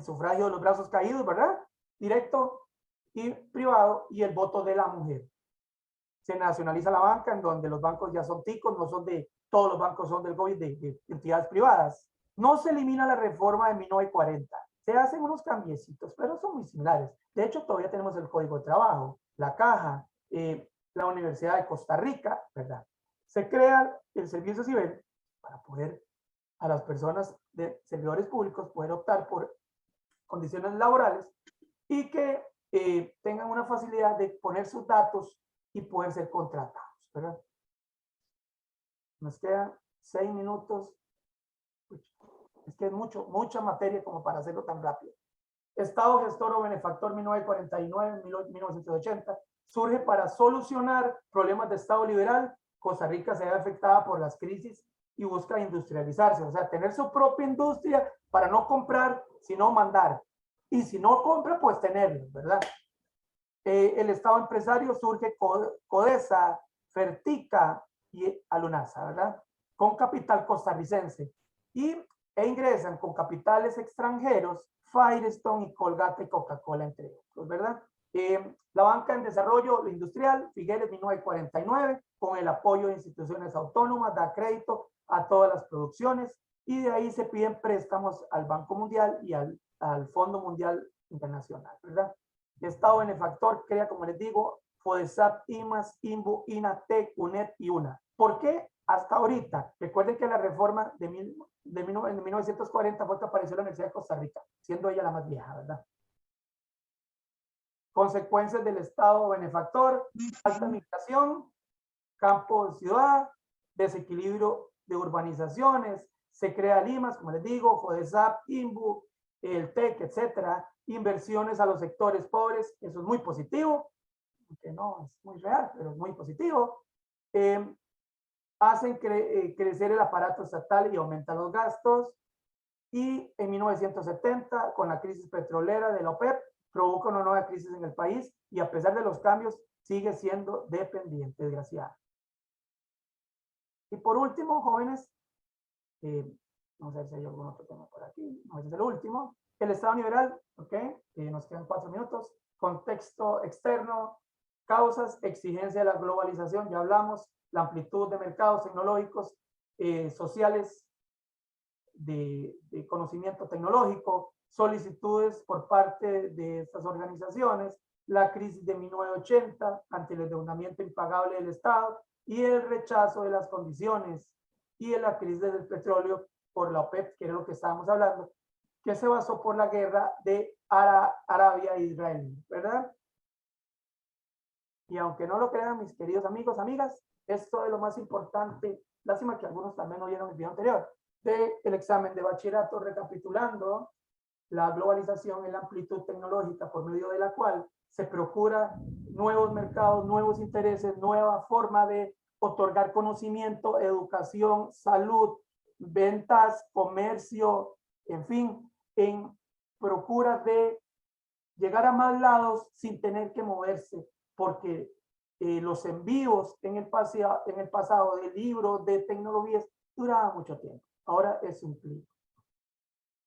sufragio de los brazos caídos, ¿verdad? Directo y privado, y el voto de la mujer. se nacionaliza la banca, en donde los bancos ya son ticos, no son de, todos los bancos son del gobierno, de entidades privadas. No se elimina la reforma de 1940, se hacen unos cambiecitos, pero son muy similares. De hecho, todavía tenemos el Código de Trabajo, la Caja, la Universidad de Costa Rica, ¿verdad? Se crea el servicio civil para poder a las personas de servidores públicos poder optar por condiciones laborales y que tengan una facilidad de poner sus datos y poder ser contratados, ¿verdad? Nos quedan 6 minutos. Es que es mucha materia como para hacerlo tan rápido. Estado gestor o benefactor 1949-1980 surge para solucionar problemas de Estado liberal. Costa Rica se ve afectada por las crisis y busca industrializarse, o sea, tener su propia industria para no comprar, sino mandar. Y si no compra, pues tenerlo, ¿verdad? El Estado empresario surge Codesa, Fertica y Alunasa, ¿verdad? Con capital costarricense. E ingresan con capitales extranjeros Firestone y Colgate Coca-Cola, entre otros, ¿verdad? La banca en desarrollo industrial, Figueres 1949, con el apoyo de instituciones autónomas, da crédito a todas las producciones y de ahí se piden préstamos al Banco Mundial y al Fondo Mundial Internacional, ¿verdad? Estado benefactor crea, como les digo, FODESAP, IMAS, INBU, INATEC, UNED y UNA. ¿Por qué? Hasta ahorita, recuerden que la reforma de 1940 fue que apareció la Universidad de Costa Rica, siendo ella la más vieja, ¿verdad? Consecuencias del Estado benefactor, alta migración, campo de ciudad, desequilibrio de urbanizaciones, se crea Limas, como les digo, FODESAP, INBU, el TEC, etcétera, inversiones a los sectores pobres, eso es muy positivo, aunque no es muy real, pero es muy positivo. Hacen crecer el aparato estatal y aumentan los gastos. Y en 1970, con la crisis petrolera de la OPEP, provoca una nueva crisis en el país y a pesar de los cambios, sigue siendo dependiente, desgraciada. Y por último, jóvenes, vamos a ver si hay algún otro tema por aquí, no, ese es el último. El Estado liberal, ¿ok? Nos quedan 4 minutos. Contexto externo, causas, exigencia de la globalización, ya hablamos, la amplitud de mercados tecnológicos, sociales, de conocimiento tecnológico, solicitudes por parte de estas organizaciones, la crisis de 1980 ante el endeudamiento impagable del Estado y el rechazo de las condiciones y de la crisis del petróleo por la OPEP, que era lo que estábamos hablando, que se basó por la guerra de Arabia e Israel, ¿verdad? Y aunque no lo crean mis queridos amigos, amigas, esto es lo más importante, lástima que algunos también no vieron el video anterior, del examen de bachillerato, recapitulando la globalización y la amplitud tecnológica por medio de la cual se procura nuevos mercados, nuevos intereses, nueva forma de otorgar conocimiento, educación, salud, ventas, comercio, en fin, en procura de llegar a más lados sin tener que moverse, porque los envíos en el pasado de libros, de tecnologías, duraban mucho tiempo. Ahora es un clic.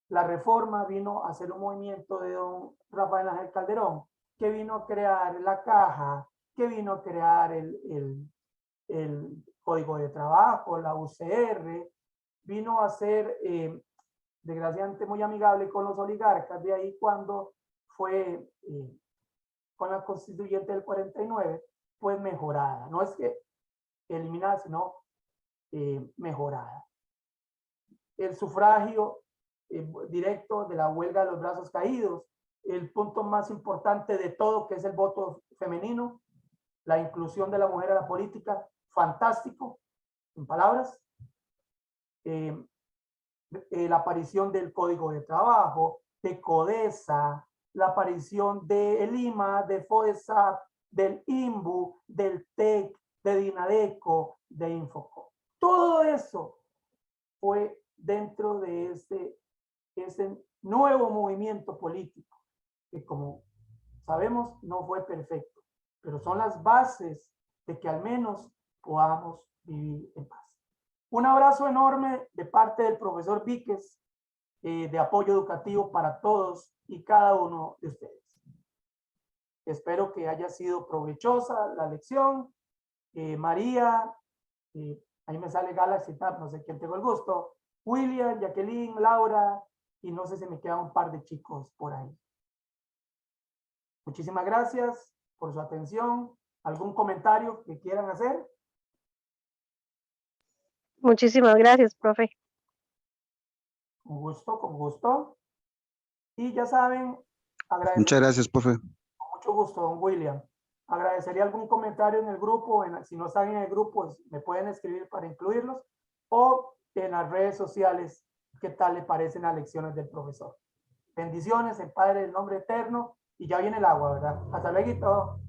La reforma vino a hacer un movimiento de don Rafael Ángel Calderón, que vino a crear la caja, que vino a crear el código de trabajo, la UCR, vino a ser desgraciadamente muy amigable con los oligarcas, de ahí cuando fue con la constituyente del 49, pues mejorada. No es que eliminada, sino mejorada. El sufragio directo de la huelga de los brazos caídos, el punto más importante de todo, que es el voto femenino, la inclusión de la mujer a la política, fantástico, en palabras. La aparición del Código de Trabajo, de Codesa, la aparición del IMA, de FODESAP, del INBU, del TEC, de DINADECO, de Infocom. Todo eso fue dentro de ese nuevo movimiento político, que como sabemos no fue perfecto, pero son las bases de que al menos podamos vivir en paz. Un abrazo enorme de parte del profesor Víquez, de apoyo educativo para todos y cada uno de ustedes. Espero que haya sido provechosa la lección María, ahí me sale Galaxy Tab, no sé quién tengo el gusto, William, Jacqueline, Laura, y no sé si me quedan un par de chicos por ahí. Muchísimas gracias por su atención. ¿Algún comentario que quieran hacer? Muchísimas gracias, profe. Con gusto, con gusto. Y ya saben, agradecer. Muchas gracias, profe. Con mucho gusto, don William. Agradecería algún comentario en el grupo. Si no están en el grupo, pues, me pueden escribir para incluirlos. O en las redes sociales, ¿qué tal le parecen las lecciones del profesor? Bendiciones, en Padre del Nombre Eterno. Y ya viene el agua, ¿verdad? Hasta luego.